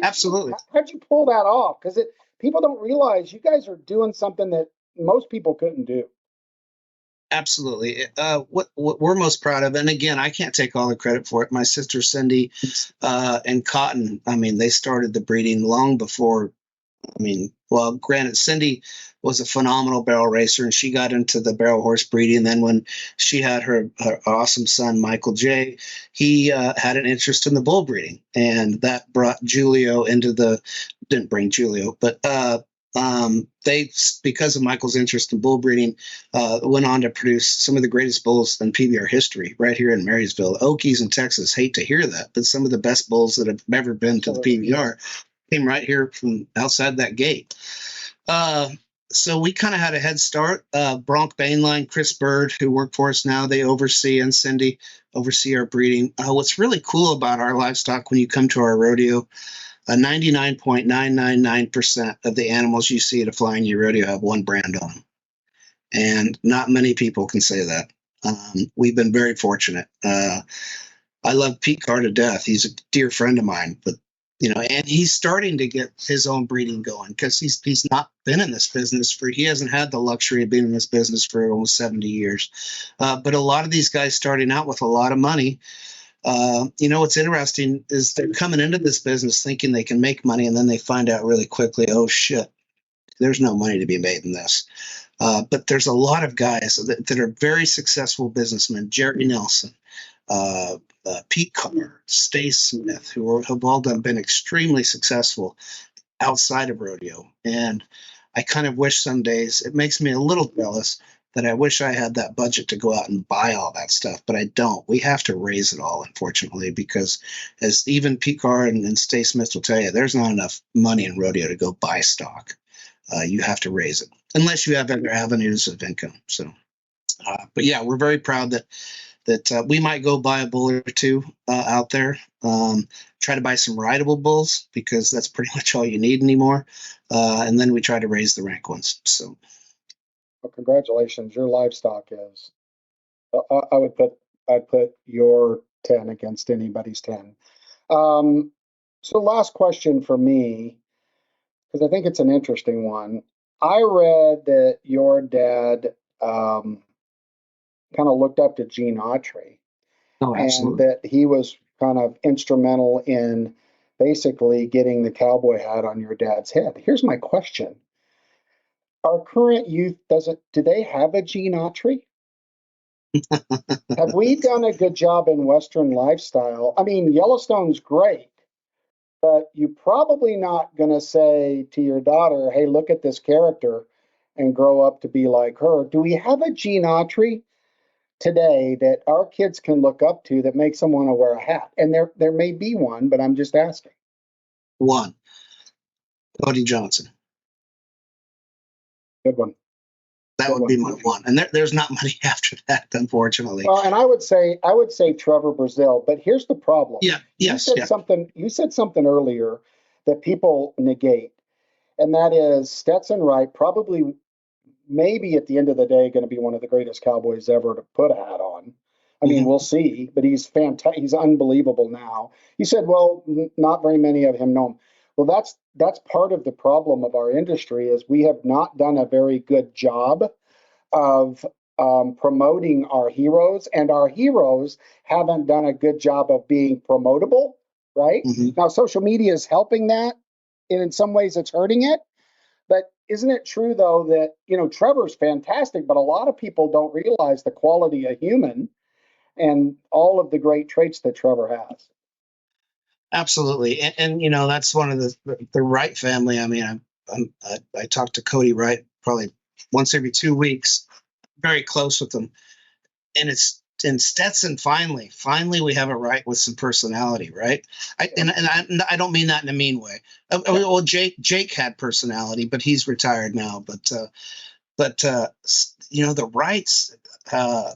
Absolutely. how'd you pull that off? Because people don't realize you guys are doing something that most people couldn't do. Absolutely. What we're most proud of, and again, I can't take all the credit for it. My sister Cindy and Cotton, I mean, they started the breeding long before. I mean, well, granted, Cindy was a phenomenal barrel racer, and she got into the barrel horse breeding. And then when she had her awesome son, Michael J., he had an interest in the bull breeding, and that brought Julio didn't bring Julio, but they, because of Michael's interest in bull breeding, went on to produce some of the greatest bulls in PBR history right here in Marysville. Okies in Texas hate to hear that, but some of the best bulls that have ever been to the PBR came right here from outside that gate. So we kind of had a head start. Bronc Bainline, Chris Bird, who work for us now, they oversee, and Cindy oversee our breeding. What's really cool about our livestock when you come to our rodeo, 99.999% of the animals you see at a Flying U Rodeo have one brand on them. And not many people can say that. We've been very fortunate. I love Pete Carr to death. He's a dear friend of mine, but and he's starting to get his own breeding going because he's not been in this business he hasn't had the luxury of being in this business for almost 70 years. But a lot of these guys starting out with a lot of money, what's interesting is they're coming into this business thinking they can make money, and then they find out really quickly, oh shit, there's no money to be made in this. But there's a lot of guys that are very successful businessmen. Jerry Nelson, Pete Carr, Stay Smith, who have all been extremely successful outside of rodeo. And I kind of wish some days, it makes me a little jealous that I wish I had that budget to go out and buy all that stuff, but I don't. We have to raise it all, unfortunately, because as even Pete Carr and Stay Smith will tell you, there's not enough money in rodeo to go buy stock. You have to raise it unless you have other avenues of income. So, but yeah, we're very proud that we might go buy a bull or two out there. Try to buy some rideable bulls because that's pretty much all you need anymore. And then we try to raise the rank ones. So, well, congratulations. Your livestock is. I'd put your 10 against anybody's 10. So last question for me, because I think it's an interesting one. I read that your dad kind of looked up to Gene Autry. oh, And absolutely. that he was kind of instrumental in basically getting the cowboy hat on your dad's head. Here's my question. Our current youth do they have a Gene Autry? Have we done a good job in Western lifestyle? I mean, Yellowstone's great, but you're probably not going to say to your daughter, hey, look at this character and grow up to be like her. Do we have a Gene Autry today that our kids can look up to that makes them want to wear a hat? And there may be one, but I'm just asking. One, Cody Johnson. Good one. That would be my one. And there's not many after that, unfortunately. Well, and I would say Trevor Brazil, but here's the problem. Yeah. Yes. You said something earlier that people negate, and that is Stetson Wright probably, maybe at the end of the day, going to be one of the greatest cowboys ever to put a hat on. I mean, we'll see, but he's fantastic. He's unbelievable now. You said, well, not very many of him know him. Well, that's part of the problem of our industry is we have not done a very good job of promoting our heroes, and our heroes haven't done a good job of being promotable, right? Now, social media is helping that, and in some ways it's hurting it. But isn't it true, though, that, Trevor's fantastic, but a lot of people don't realize the quality of human and all of the great traits that Trevor has? Absolutely. And that's one of the Wright family. I mean, I talk to Cody Wright probably once every 2 weeks, very close with him. And it's in Stetson, finally we have a Wright with some personality, right? I don't mean that in a mean way. Well, Jake had personality, but he's retired now. But the Wrights, I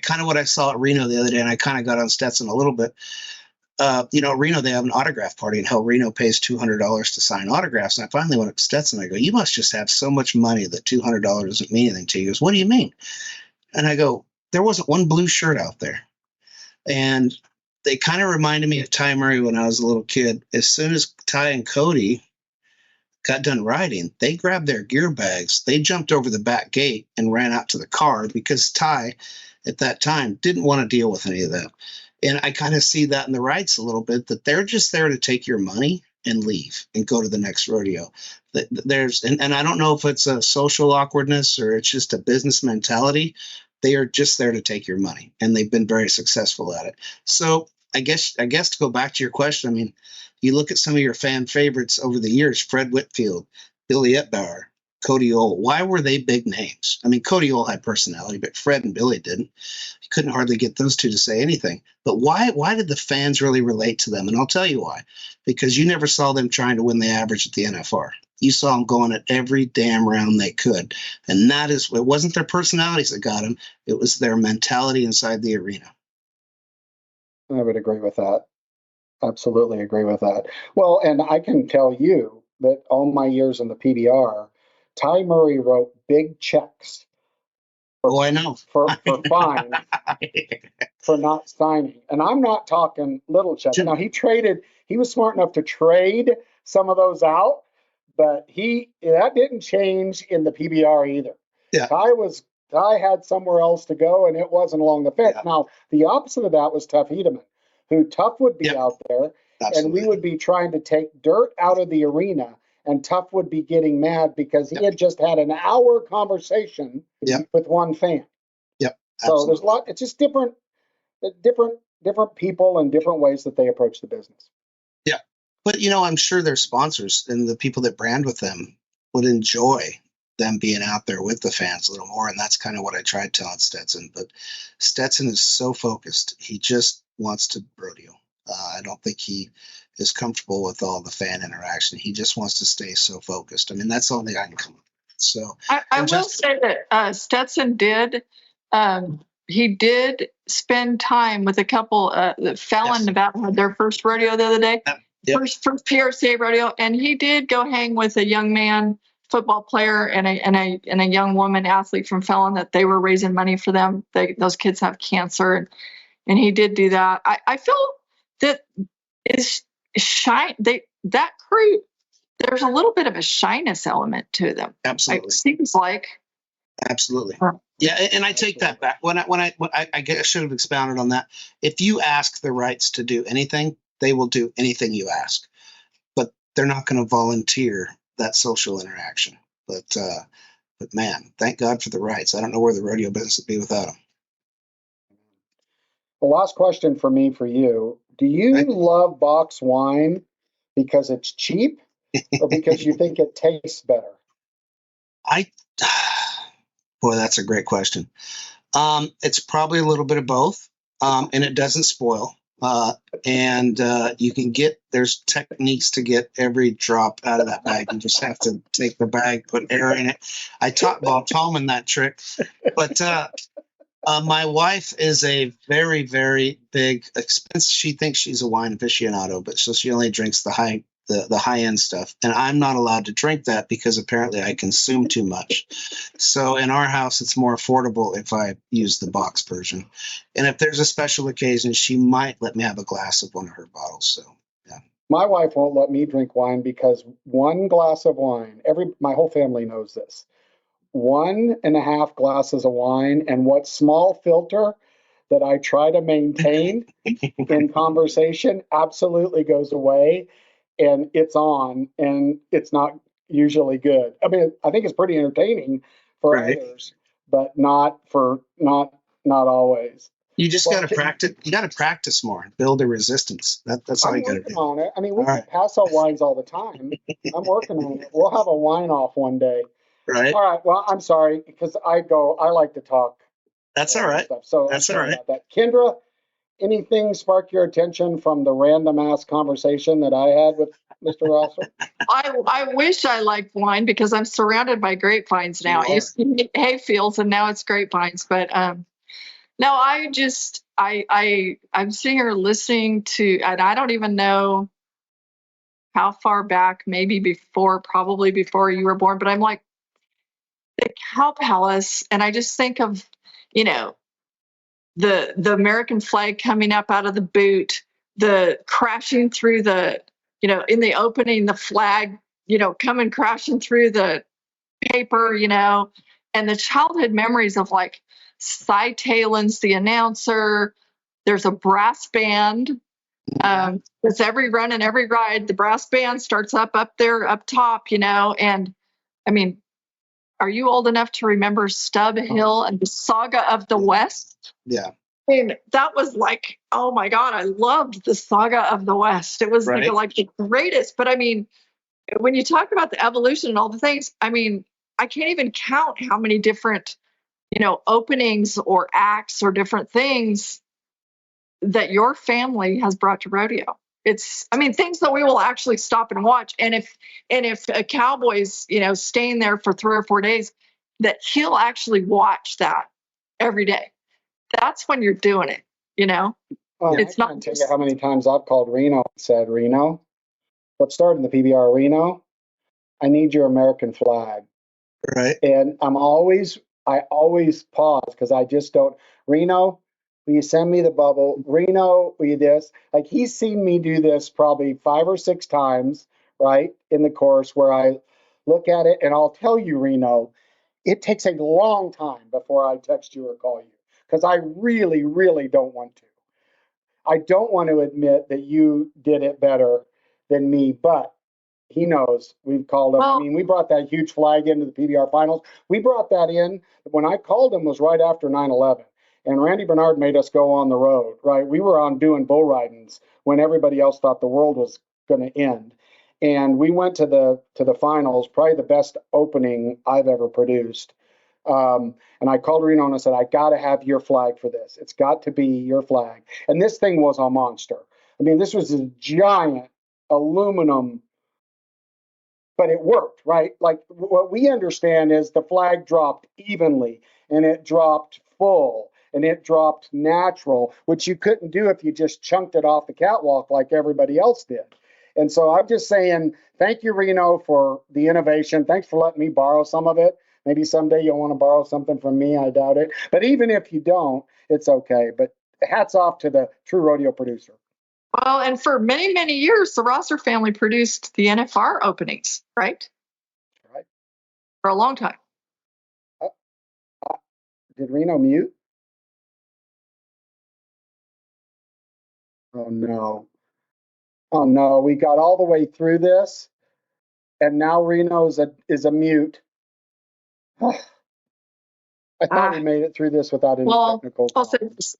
kind of what I saw at Reno the other day, and I kind of got on Stetson a little bit. Reno, they have an autograph party, and hell, Reno pays $200 to sign autographs. And I finally went up to Stetson. I go, you must just have so much money that $200 doesn't mean anything to you. He goes, what do you mean? And I go, there wasn't one blue shirt out there. And they kind of reminded me of Ty Murray when I was a little kid. As soon as Ty and Cody got done riding, they grabbed their gear bags, they jumped over the back gate and ran out to the car because Ty at that time didn't want to deal with any of that. And I kind of see that in the Wrights a little bit, that they're just there to take your money and leave and go to the next rodeo. And I don't know if it's a social awkwardness or it's just a business mentality. They are just there to take your money, and they've been very successful at it. So I guess to go back to your question, I mean, you look at some of your fan favorites over the years, Fred Whitfield, Billy Etbauer, Cody Ohl. Why were they big names? I mean, Cody Ohl had personality, but Fred and Billy didn't. You couldn't hardly get those two to say anything. But why did the fans really relate to them? And I'll tell you why. Because you never saw them trying to win the average at the NFR. You saw them going at every damn round they could. And it wasn't their personalities that got them. It was their mentality inside the arena. I would agree with that. Absolutely agree with that. Well, and I can tell you that all my years in the PBR, Ty Murray wrote big checks I know. for fines for not signing. And I'm not talking little checks. Now, he was smart enough to trade some of those out, but that didn't change in the PBR either. Yeah. Ty had somewhere else to go, and it wasn't along the fence. Yeah. Now, the opposite of that was Tuff Hedeman, who Tuff would be out there, and we would be trying to take dirt out of the arena, and Tuff would be getting mad because he had just had an hour conversation with one fan. Yep. So there's a lot. It's just different people and different ways that they approach the business. Yeah, but I'm sure their sponsors and the people that brand with them would enjoy them being out there with the fans a little more, and that's kind of what I tried telling Stetson. But Stetson is so focused; he just wants to rodeo. I don't think he is comfortable with all the fan interaction. He just wants to stay so focused. I mean, that's the only thing I can come up with. So I will say that Stetson did. He did spend time with a couple. Fallon Nevada had their first rodeo the other day, first PRCA rodeo, and he did go hang with a young man football player and a young woman athlete from Fallon that they were raising money for them. Those kids have cancer, and he did do that. I feel that that crew. There's a little bit of a shyness element to them. Absolutely, it seems like. Absolutely. Yeah, and I take that back. When I should have expounded on that. If you ask the rights to do anything, they will do anything you ask, but they're not going to volunteer that social interaction. But man, thank God for the rights. I don't know where the rodeo business would be without them. The last question for you: do you love box wine because it's cheap, or because you think it tastes better? Boy, that's a great question. It's probably a little bit of both, and it doesn't spoil. And there's techniques to get every drop out of that bag. You just have to take the bag, put air in it. I taught Bob Tallman that trick. But my wife is a very, very big expense. She thinks she's a wine aficionado, but so she only drinks the high end stuff, and I'm not allowed to drink that because apparently I consume too much. So in our house, it's more affordable if I use the box version. And if there's a special occasion, she might let me have a glass of one of her bottles. So yeah, my wife won't let me drink wine because one glass of wine. My whole family knows this. 1.5 glasses of wine, and what small filter that I try to maintain in conversation absolutely goes away. And it's on, and it's not usually good. I mean, I think it's pretty entertaining for others, but not always. You just got to practice. You got to practice more, build a resistance. That's all you got to do. On it. I mean, we pass out wines all the time. I'm working on it. We'll have a wine off one day. Right. All right. Well, I'm sorry because I like to talk. That's all right. So that's all right. About that. Kendra, anything spark your attention from the random ass conversation that I had with Mr. Rosser? I wish I liked wine because I'm surrounded by grapevines now. I used to be hay fields and now it's grapevines. But no, I'm sitting here listening to, and I don't even know how far back, probably before you were born, but I'm like, the Cow Palace, and I just think of, the American flag coming up out of the boot, the crashing through the, in the opening, the flag, coming crashing through the paper, and the childhood memories of like Cy Talen's the announcer. There's a brass band. With every run and every ride, the brass band starts up there, up top, and I mean, are you old enough to remember Stub Hill and the Saga of the West? Yeah. I mean, that was like, oh my God, I loved the Saga of the West. It was like the greatest. But I mean, when you talk about the evolution and all the things, I mean, I can't even count how many different, openings or acts or different things that your family has brought to rodeo. It's, I mean, things that we will actually stop and watch. And if a cowboy's, staying there for 3 or 4 days, that he'll actually watch that every day. That's when you're doing it, Well, it's I can't tell you how many times I've called Reno and said, Reno, let's start in the PBR. Reno, I need your American flag. Right. And I always pause because I just don't. Reno, will you send me the bubble? Reno, will you this? Like he's seen me do this probably 5 or 6 times, right, in the course where I look at it and I'll tell you, Reno, it takes a long time before I text you or call you because I really, really don't want to. I don't want to admit that you did it better than me, but he knows. We've called him. I Well, mean, we brought that huge flag into the PBR finals. We brought that in when I called him was right after 9/11, and Randy Bernard made us go on the road. Right, we were on doing bull ridings when everybody else thought the world was going to end, and we went to the finals. Probably the best opening I've ever produced. And I called Reno and I said, I got to have your flag for this. It's got to be your flag. And this thing was a monster. I mean, this was a giant aluminum, but it worked, right? Like what we understand is the flag dropped evenly and it dropped full and it dropped natural, which you couldn't do if you just chunked it off the catwalk like everybody else did. And so I'm just saying, thank you, Reno, for the innovation. Thanks for letting me borrow some of it. Maybe someday you'll want to borrow something from me. I doubt it. But even if you don't, it's okay. But hats off to the true rodeo producer. well, and for many, many years, the Rosser family produced the NFR openings, right? Right? For a long time. Did Reno mute? Oh no. Oh no. We got all the way through this, and now Reno is a mute. I thought we made it through this without any Well, technical also, problems.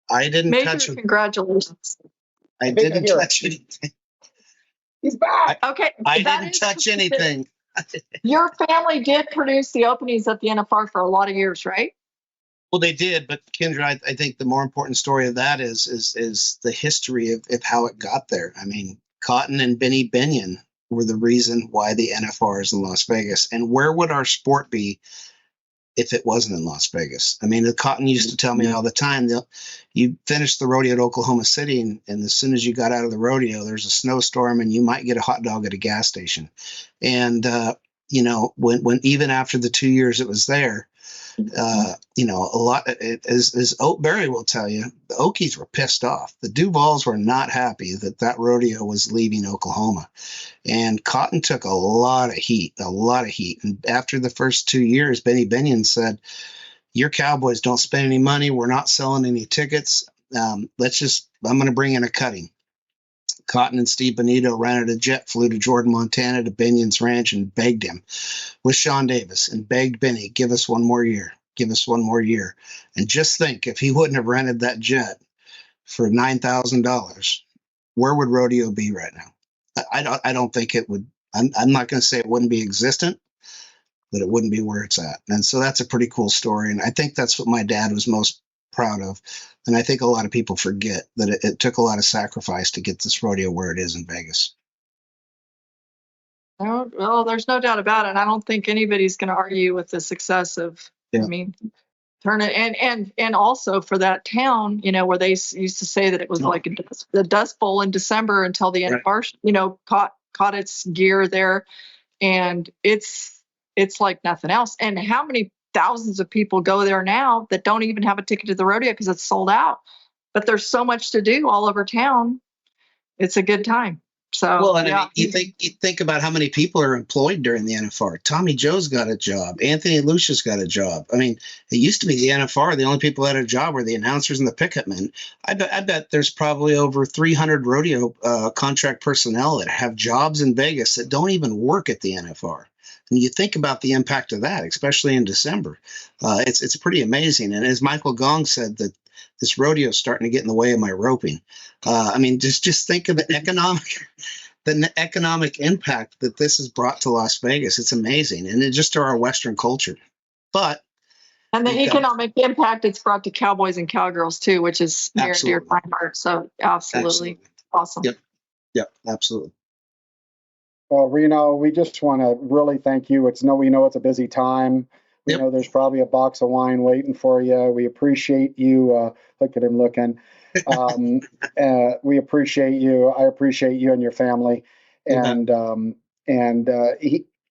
I didn't major touch it. congratulations. I think I didn't hear it. touch anything. He's back. Okay, I that didn't is touch true. anything. Your family did produce the openings at the NFR for a lot of years, right? Well, they did, but Kendra, I think the more important story of that is the history of how it got there. I mean, Cotton and Benny Binion were the reason why the NFR is in Las Vegas. And where would our sport be if it wasn't in Las Vegas? I mean, the Cotton used to tell me all the time, you finish the rodeo at Oklahoma City, and as soon as you got out of the rodeo, there's a snowstorm, and you might get a hot dog at a gas station. And when even after the 2 years it was there, a lot, as Oak Berry will tell you, the Okies were pissed off. The Duvals were not happy that rodeo was leaving Oklahoma. And Cotton took a lot of heat. And after the first 2 years, Benny Binion said, your Cowboys don't spend any money. We're not selling any tickets. I'm going to bring in a cutting. Cotton and Steve Benito rented a jet, flew to Jordan, Montana to Binion's ranch and begged him with Sean Davis and begged Benny, give us one more year. Give us one more year. And just think, if he wouldn't have rented that jet for $9,000, where would rodeo be right now? I don't think it would. I'm not going to say it wouldn't be existent, but it wouldn't be where it's at. And so that's a pretty cool story. And I think that's what my dad was most proud of. And I think a lot of people forget that it took a lot of sacrifice to get this rodeo where it is in Vegas. Well, there's no doubt about it. I don't think anybody's going to argue with the success of, Yeah. I mean, turn it and also for that town, where they used to say that it was like the Dust Bowl in December until the NFR, caught its gear there, and it's like nothing else. And how many thousands of people go there now that don't even have a ticket to the rodeo because it's sold out? But there's so much to do all over town. It's a good time. So, well, and I mean, you think about how many people are employed during the NFR. Tommy Joe's got a job. Anthony Lucia's got a job. I mean, it used to be the NFR. The only people that had a job were the announcers and the pickup men. I bet there's probably over 300 rodeo contract personnel that have jobs in Vegas that don't even work at the NFR. And you think about the impact of that, especially in December. It's pretty amazing. And as Michael Gong said, that this rodeo is starting to get in the way of my roping. I mean, just think of the economic impact that this has brought to Las Vegas. It's amazing, and it's just to our Western culture. And the economic impact it's brought to cowboys and cowgirls too, which is near and dear to my heart. So absolutely. Awesome. Yep, absolutely. Well, Reno, we just want to really thank you. We know it's a busy time. We know there's probably a box of wine waiting for you. We appreciate you. Look at him looking. We appreciate you. I appreciate you and your family. And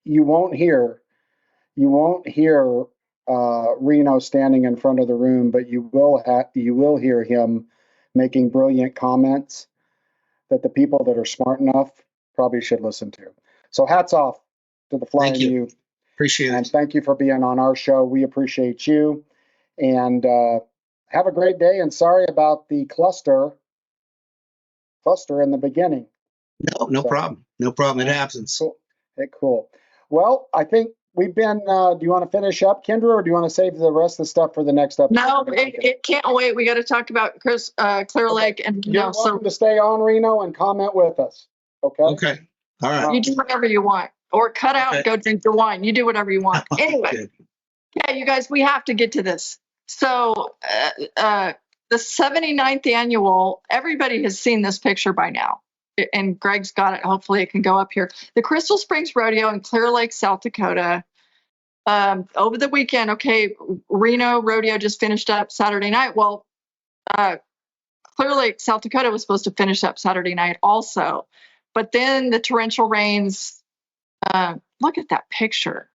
you won't hear you won't hear Reno standing in front of the room, but you will hear him making brilliant comments that the people that are smart enough probably should listen to. So hats off to the Flying U. Appreciate And it. thank you for being on our show. We appreciate you. And have a great day. And sorry about the cluster in the beginning. No problem. No problem. It happens. Cool. Hey, cool. Well, I think we've been, do you want to finish up, Kendra, or do you want to save the rest of the stuff for the next episode? No, it can't wait. We got to talk about Clear Lake and You're welcome to stay on, Reno, and comment with us. Okay. Okay. All right. You do whatever you want, or cut out and go drink your wine. You do whatever you want. Anyway, yeah, you guys, we have to get to this. So the 79th annual, everybody has seen this picture by now. And Greg's got it. Hopefully it can go up here. The Crystal Springs Rodeo in Clear Lake, South Dakota. Over the weekend, okay, Reno Rodeo just finished up Saturday night. Well, Clear Lake, South Dakota was supposed to finish up Saturday night also. But then the torrential rains, look at that picture.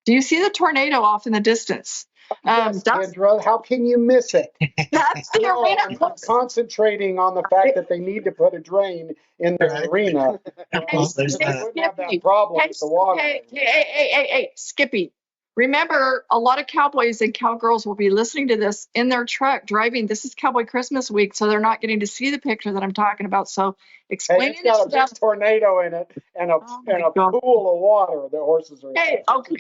Do you see the tornado off in the distance? Yes, Kendra, how can you miss it? That's the arena. I'm concentrating on the fact that they need to put a drain in their arena. Well, there's They that. wouldn't have that problem with the water. Hey, Skippy. Remember, a lot of cowboys and cowgirls will be listening to this in their truck driving. This is Cowboy Christmas week, so they're not getting to see the picture that I'm talking about. So explain It's got a big tornado in it and a pool of water the horses are in. Hey, okay.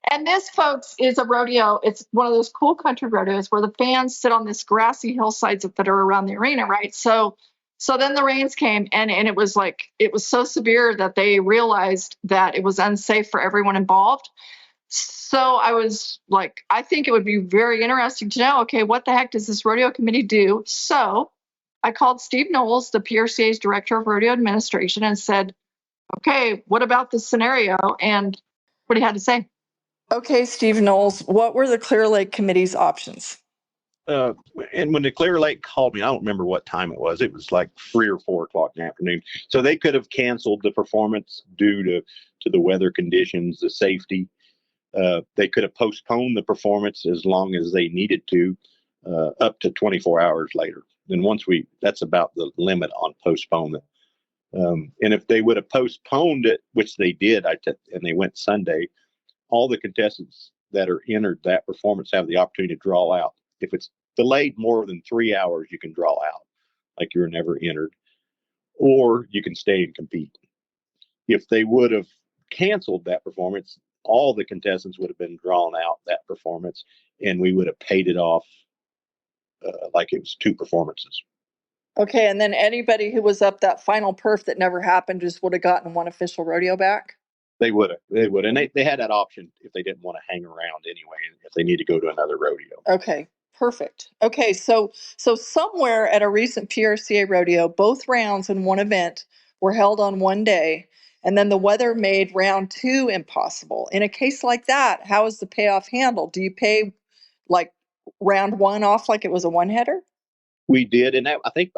And this, folks, is a rodeo. It's one of those cool country rodeos where the fans sit on this grassy hillsides that are around the arena, right? So then the rains came, and it was so severe that they realized that it was unsafe for everyone involved. So I was like, I think it would be very interesting to know, okay, what the heck does this rodeo committee do? So I called Steve Knowles, the PRCA's director of rodeo administration, and said, okay, what about this scenario? And what do you have to say? Okay, Steve Knowles, what were the Clear Lake Committee's options? And when the Clear Lake called me, I don't remember what time it was. It was like 3 or 4 o'clock in the afternoon. So they could have canceled the performance due to the weather conditions, the safety. They could have postponed the performance as long as they needed to, up to 24 hours later. Then that's about the limit on postponement. And if they would have postponed it, which they did, and they went Sunday, all the contestants that are entered that performance have the opportunity to draw out. If it's delayed more than 3 hours, you can draw out, like you're never entered, or you can stay and compete. If they would have canceled that performance, all the contestants would have been drawn out that performance, and we would have paid it off like it was 2 performances. Okay, and then anybody who was up that final perf that never happened just would have gotten one official rodeo back? They would have. And they had that option if they didn't want to hang around anyway, if they need to go to another rodeo. Okay, perfect. Okay, so somewhere at a recent PRCA rodeo, both rounds in one event were held on one day, and then the weather made round 2 impossible. In a case like that, how is the payoff handled? Do you pay like round 1 off like it was a one-header? We did, and I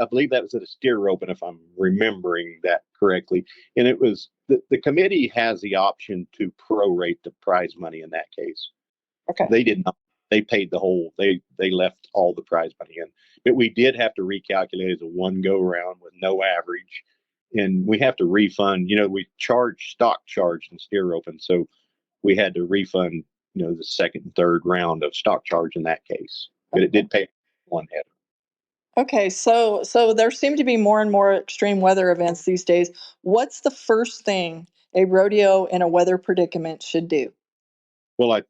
believe that was at a steer open, if I'm remembering that correctly. And it was the committee has the option to prorate the prize money in that case. Okay. They did not. They paid the whole. They left all the prize money in, but we did have to recalculate as a one go round with no average, and we have to refund. We stock charge in steer open, so we had to refund. The second and third round of stock charge in that case, but it did pay one header. Okay, so there seem to be more and more extreme weather events these days. What's the first thing a rodeo in a weather predicament should do? Well, I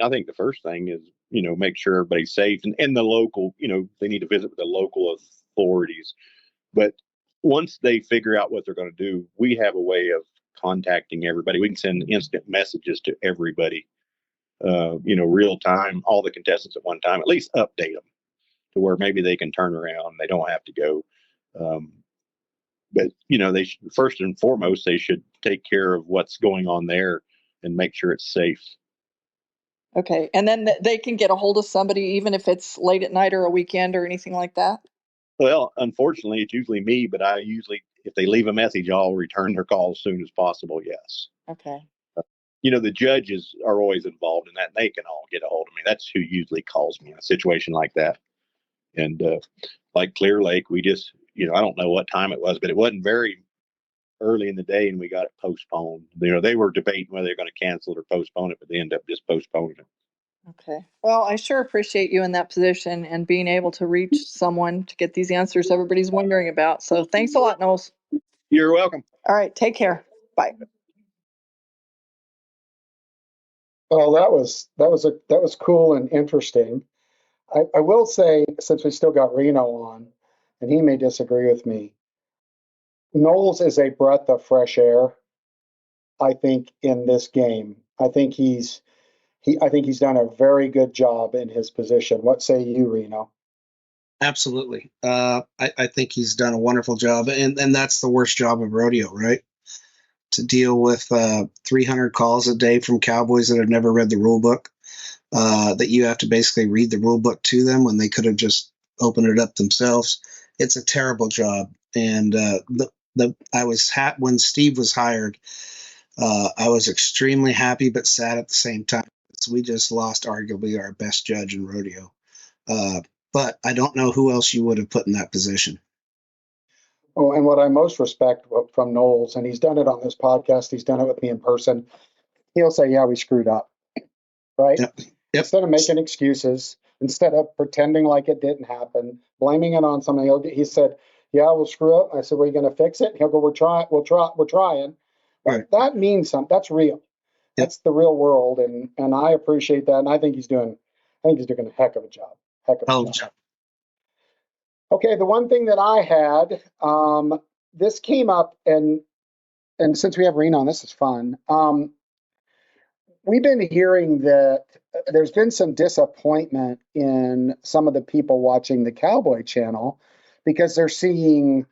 think the first thing is, make sure everybody's safe, and the local, they need to visit with the local authorities. But once they figure out what they're going to do, we have a way of contacting everybody. We can send instant messages to everybody, real time, all the contestants at one time, at least update them to where maybe they can turn around. They don't have to go. But they should, first and foremost, they should take care of what's going on there and make sure it's safe. Okay, and then they can get a hold of somebody even if it's late at night or a weekend or anything like that? Well, unfortunately, it's usually me, but if they leave a message, I'll return their call as soon as possible, yes. Okay. the judges are always involved in that, and they can all get a hold of me. That's who usually calls me in a situation like that. And like Clear Lake, we just, I don't know what time it was, but it wasn't very early in the day, and we got it postponed. They were debating whether they're going to cancel it or postpone it, but they ended up just postponing it. Okay. Well, I sure appreciate you in that position and being able to reach someone to get these answers everybody's wondering about. So thanks a lot, Knowles. You're welcome. All right. Take care. Bye. Well, that was cool and interesting. I will say, since we still got Reno on, and he may disagree with me, Knowles is a breath of fresh air, I think, in this game. I think he's done a very good job in his position. What say you, Reno? Absolutely. I think he's done a wonderful job, and that's the worst job of rodeo, right? To deal with 300 calls a day from cowboys that have never read the rule book, that you have to basically read the rule book to them when they could have just opened it up themselves. It's a terrible job. And when Steve was hired, I was extremely happy but sad at the same time. We just lost arguably our best judge in rodeo. But I don't know who else you would have put in that position. Oh, and what I most respect from Knowles, and he's done it on this podcast, he's done it with me in person, he'll say, yeah, we screwed up, right? Yep. Instead of making excuses, instead of pretending like it didn't happen, blaming it on something, he said, yeah, we'll screw up. I said, we're going to fix it? He'll go, we're trying. Right. That means something. That's real. Yep. That's the real world, and I appreciate that, and I think he's doing a heck of a job. Job. Okay, the one thing that I had, this came up, and since we have Reno on, this is fun. We've been hearing that there's been some disappointment in some of the people watching the Cowboy Channel because they're seeing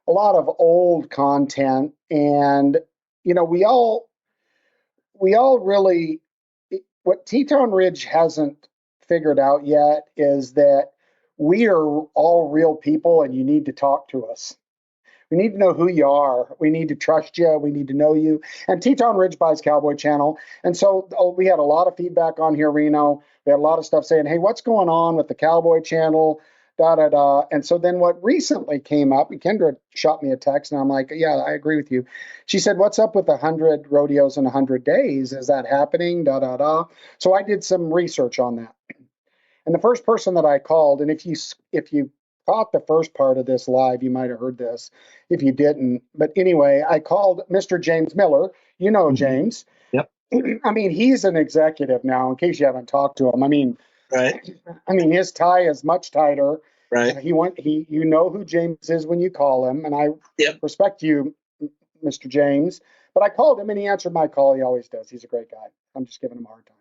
a lot of old content, and we all really, what Teton Ridge hasn't figured out yet is that we are all real people, and you need to talk to us. We need to know who you are. We need to trust you. We need to know you. And Teton Ridge buys Cowboy Channel. And so we had a lot of feedback on here, Reno. We had a lot of stuff saying, hey, what's going on with the Cowboy Channel? And so then what recently came up, and Kendra shot me a text, and I'm like, yeah, I agree with you. She said, what's up with 100 rodeos in 100 days? Is that happening? So I did some research on that. And the first person that I called, and if you caught the first part of this live, you might have heard this. If you didn't, but anyway, I called Mr. James Miller. You know James. Yep. I mean, he's an executive now. In case you haven't talked to him, right. His tie is much tighter. Right. You know who James is when you call him, and I respect you, Mr. James. But I called him, and he answered my call. He always does. He's a great guy. I'm just giving him a hard time.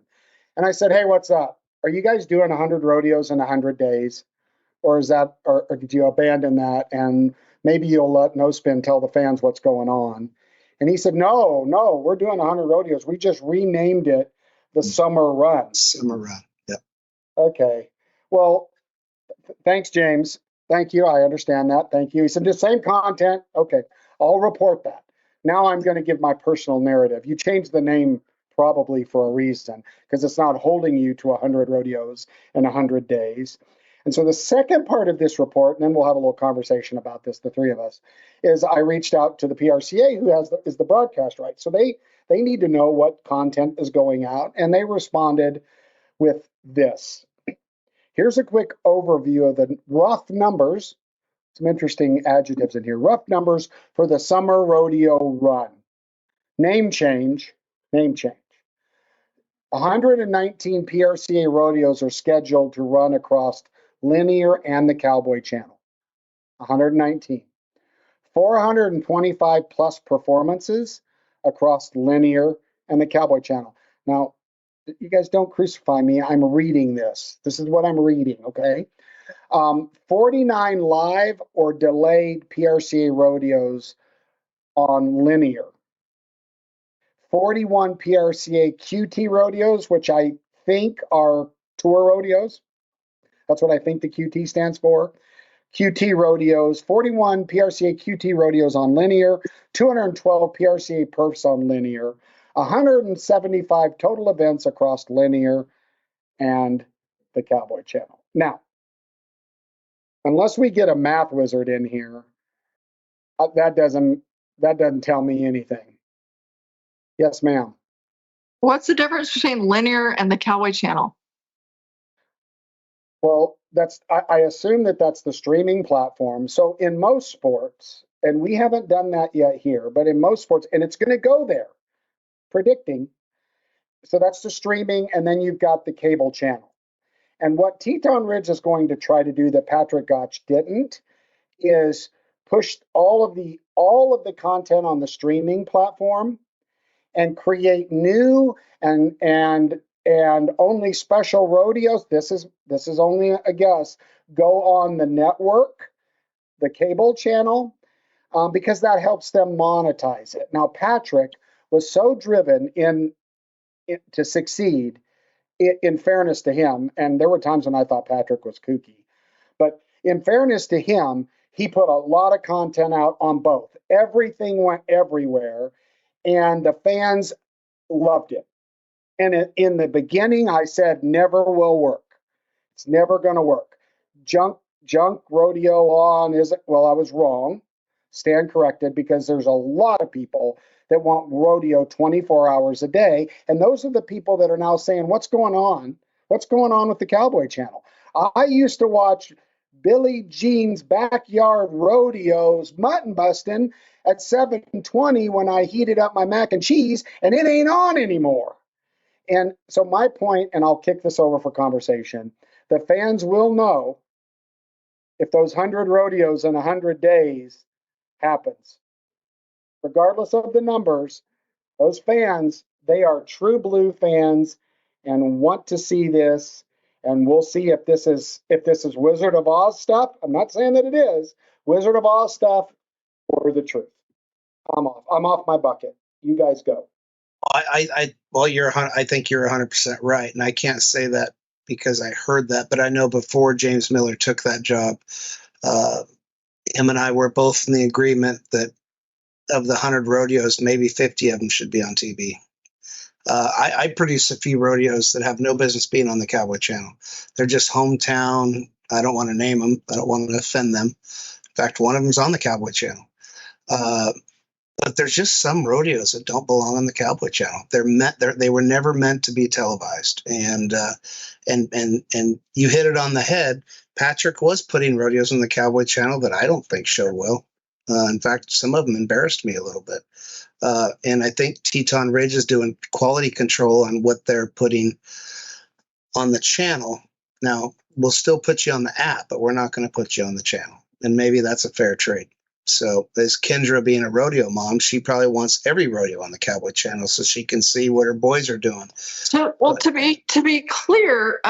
And I said, hey, what's up? Are you guys doing 100 rodeos in 100 days? Or did you abandon that, and maybe you'll let No Spin tell the fans what's going on? And he said, no, we're doing 100 rodeos. We just renamed it the Summer Run. Summer Run, yep. Okay. Well, thanks, James. Thank you. I understand that. Thank you. He said, the same content. Okay, I'll report that. Now I'm going to give my personal narrative. You changed the name probably for a reason, because it's not holding you to 100 rodeos in 100 days. And so the second part of this report, and then we'll have a little conversation about this, the three of us, is I reached out to the PRCA, who is the broadcast rights. So they need to know what content is going out, and they responded with this. Here's a quick overview of the rough numbers. Some interesting adjectives in here. Rough numbers for the Summer Rodeo Run. Name change. 119 PRCA rodeos are scheduled to run across linear and the Cowboy Channel. 119. 425 plus performances across linear and the Cowboy Channel. Now, you guys don't crucify me. I'm reading this. This is what I'm reading, okay? 49 live or delayed PRCA rodeos on linear. 41 PRCA QT rodeos, which I think are tour rodeos. That's what I think the QT stands for. QT rodeos, 41 PRCA QT rodeos on linear, 212 PRCA perfs on linear, 175 total events across linear and the Cowboy Channel. Now, unless we get a math wizard in here, that doesn't tell me anything. Yes, ma'am. What's the difference between linear and the Cowboy Channel? Well, I assume that's the streaming platform. So in most sports, and we haven't done that yet here, but in most sports, and it's going to go there, predicting. So that's the streaming, and then you've got the cable channel. And what Teton Ridge is going to try to do that Patrick Gotch didn't is push all of the content on the streaming platform and create new and only special rodeos. This is only a guess. Go on the network, the cable channel, because that helps them monetize it. Now, Patrick was so driven to succeed. In fairness to him, and there were times when I thought Patrick was kooky, but in fairness to him, he put a lot of content out on both. Everything went everywhere, and the fans loved it. And in the beginning, I said, never will work. It's never going to work. Junk rodeo on isn't, well, I was wrong. Stand corrected, because there's a lot of people that want rodeo 24 hours a day. And those are the people that are now saying, what's going on? What's going on with the Cowboy Channel? I used to watch Billie Jean's backyard rodeos, mutton busting at 7:20 when I heated up my mac and cheese, and it ain't on anymore. And so my point, and I'll kick this over for conversation, the fans will know if those 100 rodeos in 100 days happens. Regardless of the numbers, those fans, they are true blue fans and want to see this. And we'll see if this is Wizard of Oz stuff. I'm not saying that it is Wizard of Oz stuff or the truth. I'm off my bucket. You guys go. I think you're 100% right, and I can't say that because I heard that, but I know before James Miller took that job, him and I were both in the agreement that of the 100 rodeos, maybe 50 of them should be on TV. I produce a few rodeos that have no business being on the Cowboy Channel. They're just hometown. I don't want to name them. I don't want to offend them. In fact, one of them's on the Cowboy Channel. But there's just some rodeos that don't belong on the Cowboy Channel. They were never meant to be televised. And you hit it on the head. Patrick was putting rodeos on the Cowboy Channel that I don't think show well. In fact, some of them embarrassed me a little bit. And I think Teton Ridge is doing quality control on what they're putting on the channel. Now, we'll still put you on the app, but we're not going to put you on the channel. And maybe that's a fair trade. So as Kendra being a rodeo mom, she probably wants every rodeo on the Cowboy Channel so she can see what her boys are doing. So, well, to be clear,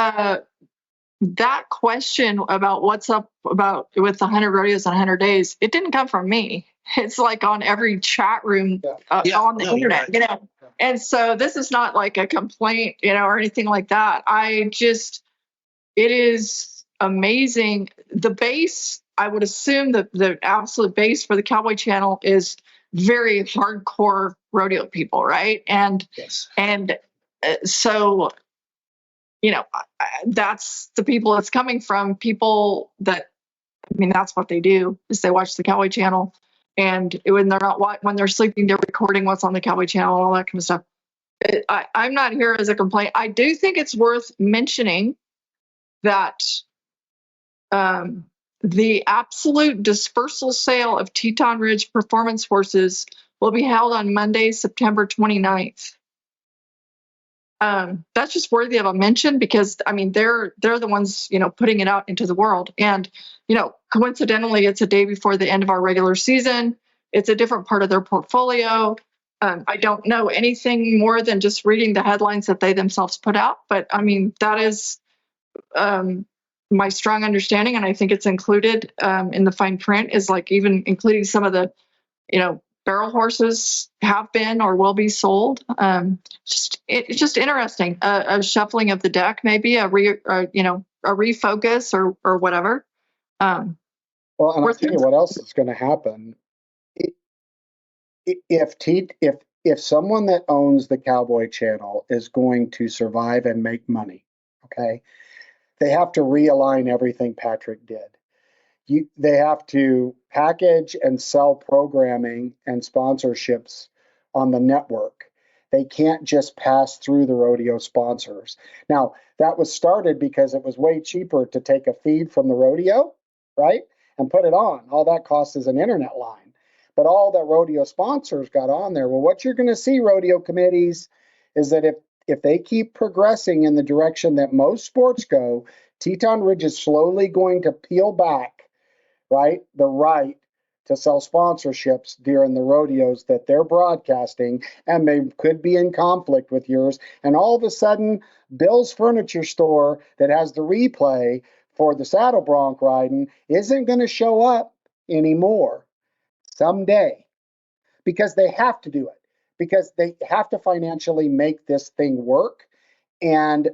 that question about what's up about with the 100 rodeos in 100 days, it didn't come from me. It's like on every chat room on the internet, right. And so this is not like a complaint, or anything like that. It is amazing. The base, I would assume that the absolute base for the Cowboy Channel is very hardcore rodeo people, right? And Yes. So, that's the people it's coming from. People that, that's what they do, is they watch the Cowboy Channel, and when they're sleeping, they're recording what's on the Cowboy Channel and all that kind of stuff. I'm not here as a complaint. I do think it's worth mentioning that the absolute dispersal sale of Teton Ridge performance horses will be held on Monday, September 29th. That's just worthy of a mention because they're the ones putting it out into the world, and coincidentally it's a day before the end of our regular season. It's a different part of their portfolio. I don't know anything more than just reading the headlines that they themselves put out, but that is my strong understanding, and I think it's included in the fine print, is like even including some of the barrel horses have been or will be sold. It's just interesting. A shuffling of the deck, maybe a refocus or whatever. Well, and I'll tell you what else is going to happen. If if someone that owns the Cowboy Channel is going to survive and make money, okay, they have to realign everything Patrick did. They have to package and sell programming and sponsorships on the network. They can't just pass through the rodeo sponsors. Now, that was started because it was way cheaper to take a feed from the rodeo, right, and put it on. All that costs is an internet line. But all the rodeo sponsors got on there. Well, what you're going to see, rodeo committees, is that if they keep progressing in the direction that most sports go, Teton Ridge is slowly going to peel back, right, the right to sell sponsorships during the rodeos that they're broadcasting, and they could be in conflict with yours. And all of a sudden, Bill's Furniture Store that has the replay for the saddle bronc riding isn't going to show up anymore someday, because they have to do it, because they have to financially make this thing work. And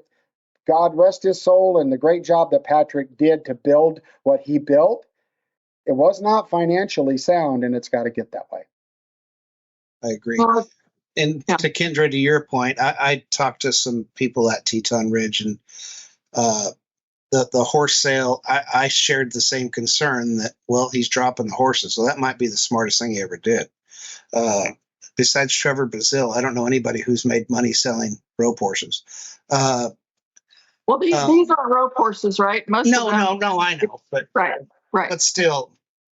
God rest his soul and the great job that Patrick did to build what he built. It was not financially sound, and it's got to get that way. I agree. Well, And yeah. to Kendra, to your point, I talked to some people at Teton Ridge, and the horse sale, I shared the same concern that, well, he's dropping the horses, so that might be the smartest thing he ever did. Besides Trevor Brazil, I don't know anybody who's made money selling rope horses. Well, these aren't rope horses, right? Most of them. No, I know, but Right. but still,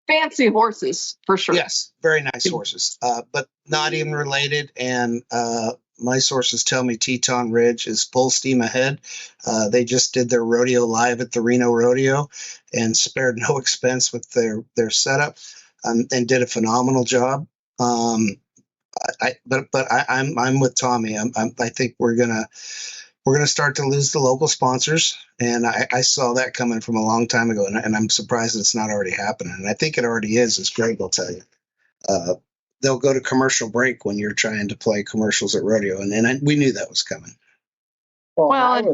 Fancy horses for sure. yes, very nice horses, but not even related. And my sources tell me Teton Ridge is full steam ahead. They just did their rodeo live at the Reno Rodeo and spared no expense with their setup, and did a phenomenal job. I'm with Tommy. I think we're gonna start to lose the local sponsors, and I saw that coming from a long time ago, and I'm surprised it's not already happening. And I think it already is, as Greg will tell you. They'll go to commercial break when you're trying to play commercials at rodeo, and we knew that was coming. Well, go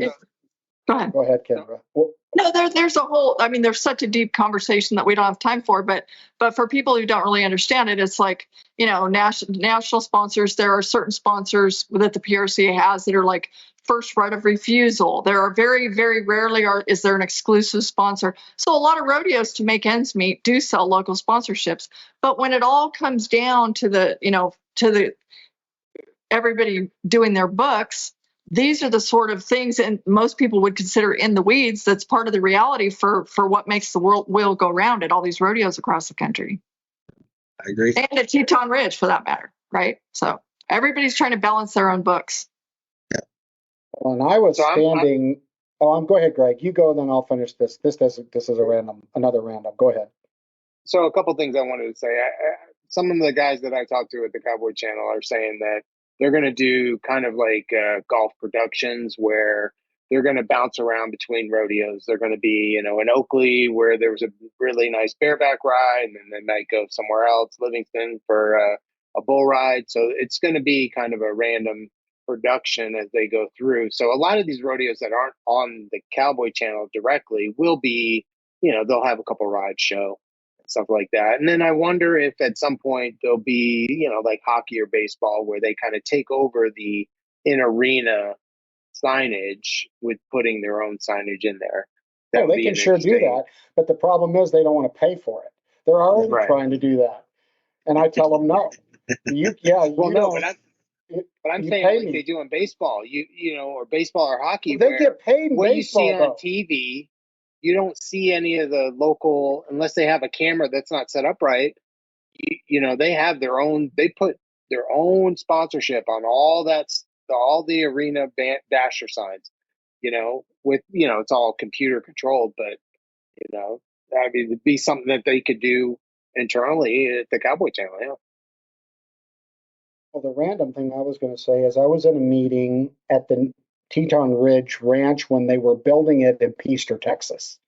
ahead. Go ahead, Kendra. Well, No, there's a whole, I mean, there's such a deep conversation that we don't have time for, but for people who don't really understand it, it's like, national sponsors, there are certain sponsors that the PRCA has that are like first right of refusal. There are very, very rarely is there an exclusive sponsor. So a lot of rodeos, to make ends meet, do sell local sponsorships. But when it all comes down to the everybody doing their books, these are the sort of things, and most people would consider in the weeds, that's part of the reality for what makes the wheel go round at all these rodeos across the country. I agree. And at Teton Ridge, for that matter, right? So everybody's trying to balance their own books. Yeah. Well, and I was standing. Go ahead, Greg. You go, then I'll finish this. This is another random. Go ahead. So a couple things I wanted to say. Some of the guys that I talked to at the Cowboy Channel are saying that they're going to do kind of like golf productions where they're going to bounce around between rodeos. They're going to be, in Oakley where there was a really nice bareback ride, and then they might go somewhere else, Livingston, for a bull ride. So it's going to be kind of a random production as they go through. So a lot of these rodeos that aren't on the Cowboy Channel directly will be, they'll have a couple rides show, stuff like that. And then I wonder if at some point there'll be, like hockey or baseball, where they kind of take over the in-arena signage with putting their own signage in there. Oh, they can sure do that. But the problem is they don't want to pay for it. They're already trying to do that. And I tell them, no. But I'm saying like they do in baseball, or baseball or hockey. Well, they get paid in what baseball, you see on TV, you don't see any of the local, unless they have a camera that's not set up right. They have their own. They put their own sponsorship on all the arena dasher signs. With it's all computer controlled, but it'd be something that they could do internally at the Cowboy Channel. Yeah. Well, the random thing I was going to say is I was in a meeting at the Teton Ridge Ranch when they were building it in Peaster, Texas.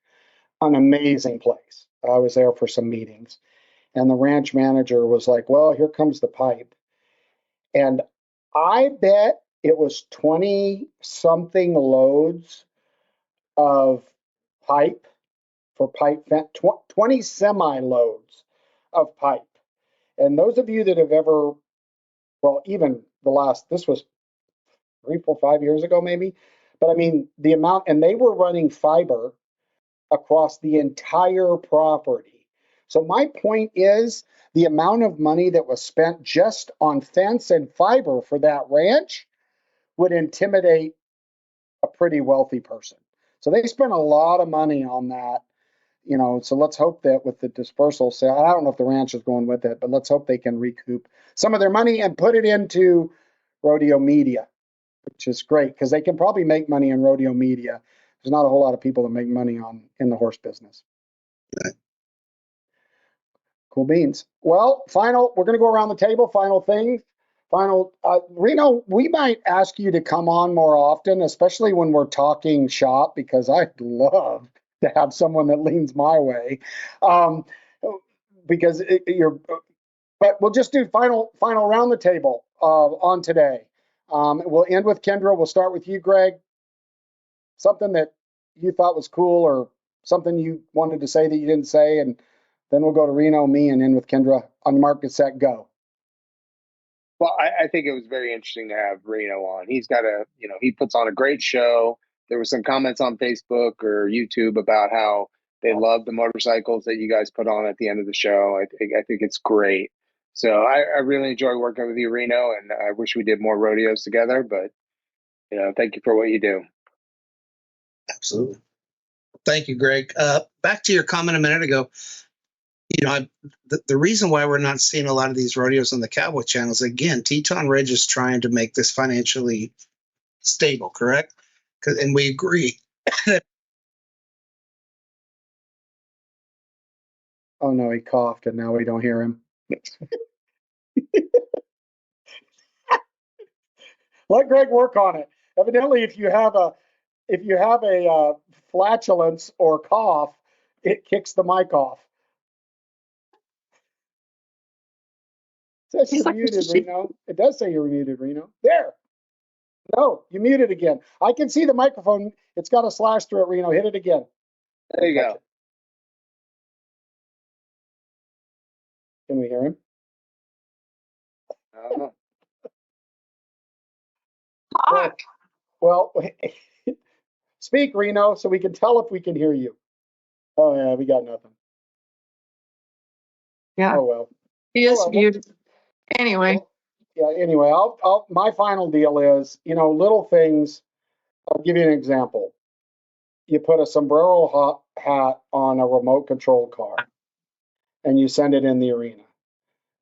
An amazing place. I was there for some meetings. And the ranch manager was like, well, here comes the pipe. And I bet it was 20-something loads of pipe for pipe fence, 20 semi-loads of pipe. And those of you that have ever well, even this was 3, 4, 5 years ago, maybe. But I mean, the amount, and they were running fiber across the entire property. So my point is the amount of money that was spent just on fence and fiber for that ranch would intimidate a pretty wealthy person. So they spent a lot of money on that, so let's hope that with the dispersal sale, I don't know if the ranch is going with it, but let's hope they can recoup some of their money and put it into rodeo media, which is great because they can probably make money in rodeo media. There's not a whole lot of people that make money in the horse business. Right. Cool beans. Well, we're going to go around the table. Final thing. Reno, we might ask you to come on more often, especially when we're talking shop, because I'd love to have someone that leans my way. Because but we'll just do final around the table on today. We'll end with Kendra. We'll start with you, Greg. Something that you thought was cool or something you wanted to say that you didn't say, and then we'll go to Reno, me, and end with Kendra. On mark, get set, go. Well, I think it was very interesting to have Reno on. He's got he puts on a great show. There were some comments on Facebook or YouTube about how they love the motorcycles that you guys put on at the end of the show. I think it's great. So I really enjoy working with you, Reno, and I wish we did more rodeos together. But thank you for what you do. Absolutely. Thank you, Greg. Back to your comment a minute ago. The reason why we're not seeing a lot of these rodeos on the Cowboy channels, again, Teton Ridge is trying to make this financially stable, correct? And we agree. Oh no, he coughed and now we don't hear him. Let Greg work on it. Evidently, if you have a flatulence or cough, it kicks the mic off. It says you're muted, Reno. It does say you're muted, Reno. There. No, you muted again. I can see the microphone. It's got a slash through it, Reno. Hit it again. There you go. Can we hear him? Well, speak, Reno, so we can tell if we can hear you. Oh, yeah, we got nothing. Yeah. Oh, well. He is muted. Anyway. Well, yeah, anyway, my final deal is, little things. I'll give you an example. You put a sombrero hat on a remote control car and you send it in the arena.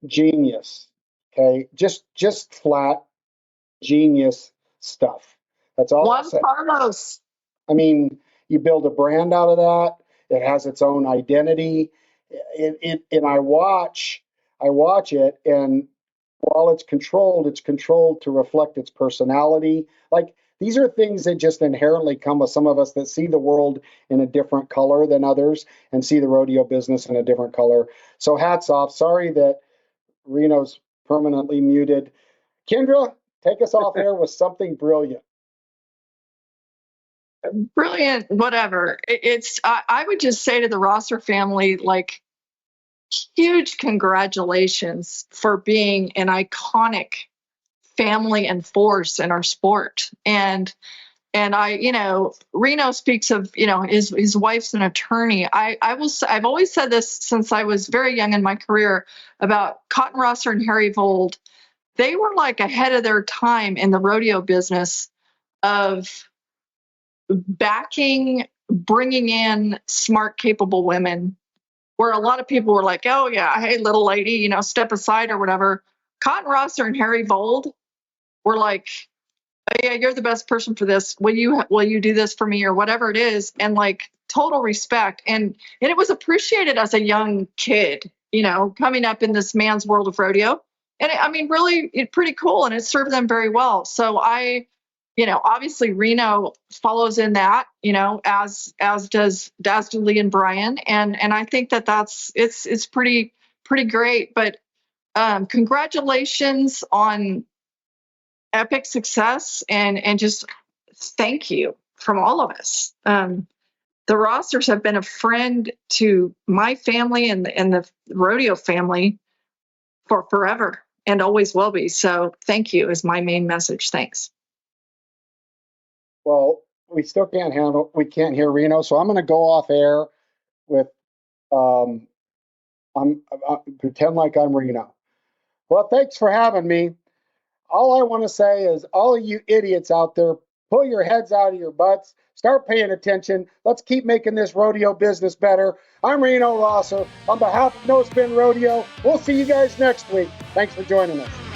Genius. Okay. Just flat genius stuff. That's all. Juan Carlos. I mean, you build a brand out of that. It has its own identity. And I watch it, and while it's controlled to reflect its personality. Like, these are things that just inherently come with some of us that see the world in a different color than others and see the rodeo business in a different color. So hats off. Sorry that Reno's permanently muted. Kendra, take us off air with something brilliant. Brilliant, whatever. I would just say to the Rosser family, like, huge congratulations for being an iconic family and force in our sport. And Reno speaks of, his wife's an attorney. I've always said this since I was very young in my career about Cotton Rosser and Harry Vold. They were like ahead of their time in the rodeo business of bringing in smart, capable women, where a lot of people were like, oh yeah, hey, little lady, step aside or whatever. Cotton Rosser and Harry Vold were like, oh, yeah, you're the best person for this. Will you do this for me or whatever it is? And like, total respect. And it was appreciated as a young kid, coming up in this man's world of rodeo. And really, it's pretty cool, and it served them very well. So obviously Reno follows in that, as do Lee and Brian. And I think it's pretty great. But congratulations on epic success, and just thank you from all of us. The Rossers have been a friend to my family and the rodeo family for forever. and always will be. So thank you is my main message. Thanks. Well, we still can't hear Reno, so I'm going to go off air with, I'm pretend like I'm Reno. Well, thanks for having me. All I want to say is, all of you idiots out there, pull your heads out of your butts, start paying attention. Let's keep making this rodeo business better. I'm Reno Rosser on behalf of No Spin Rodeo. We'll see you guys next week. Thanks for joining us.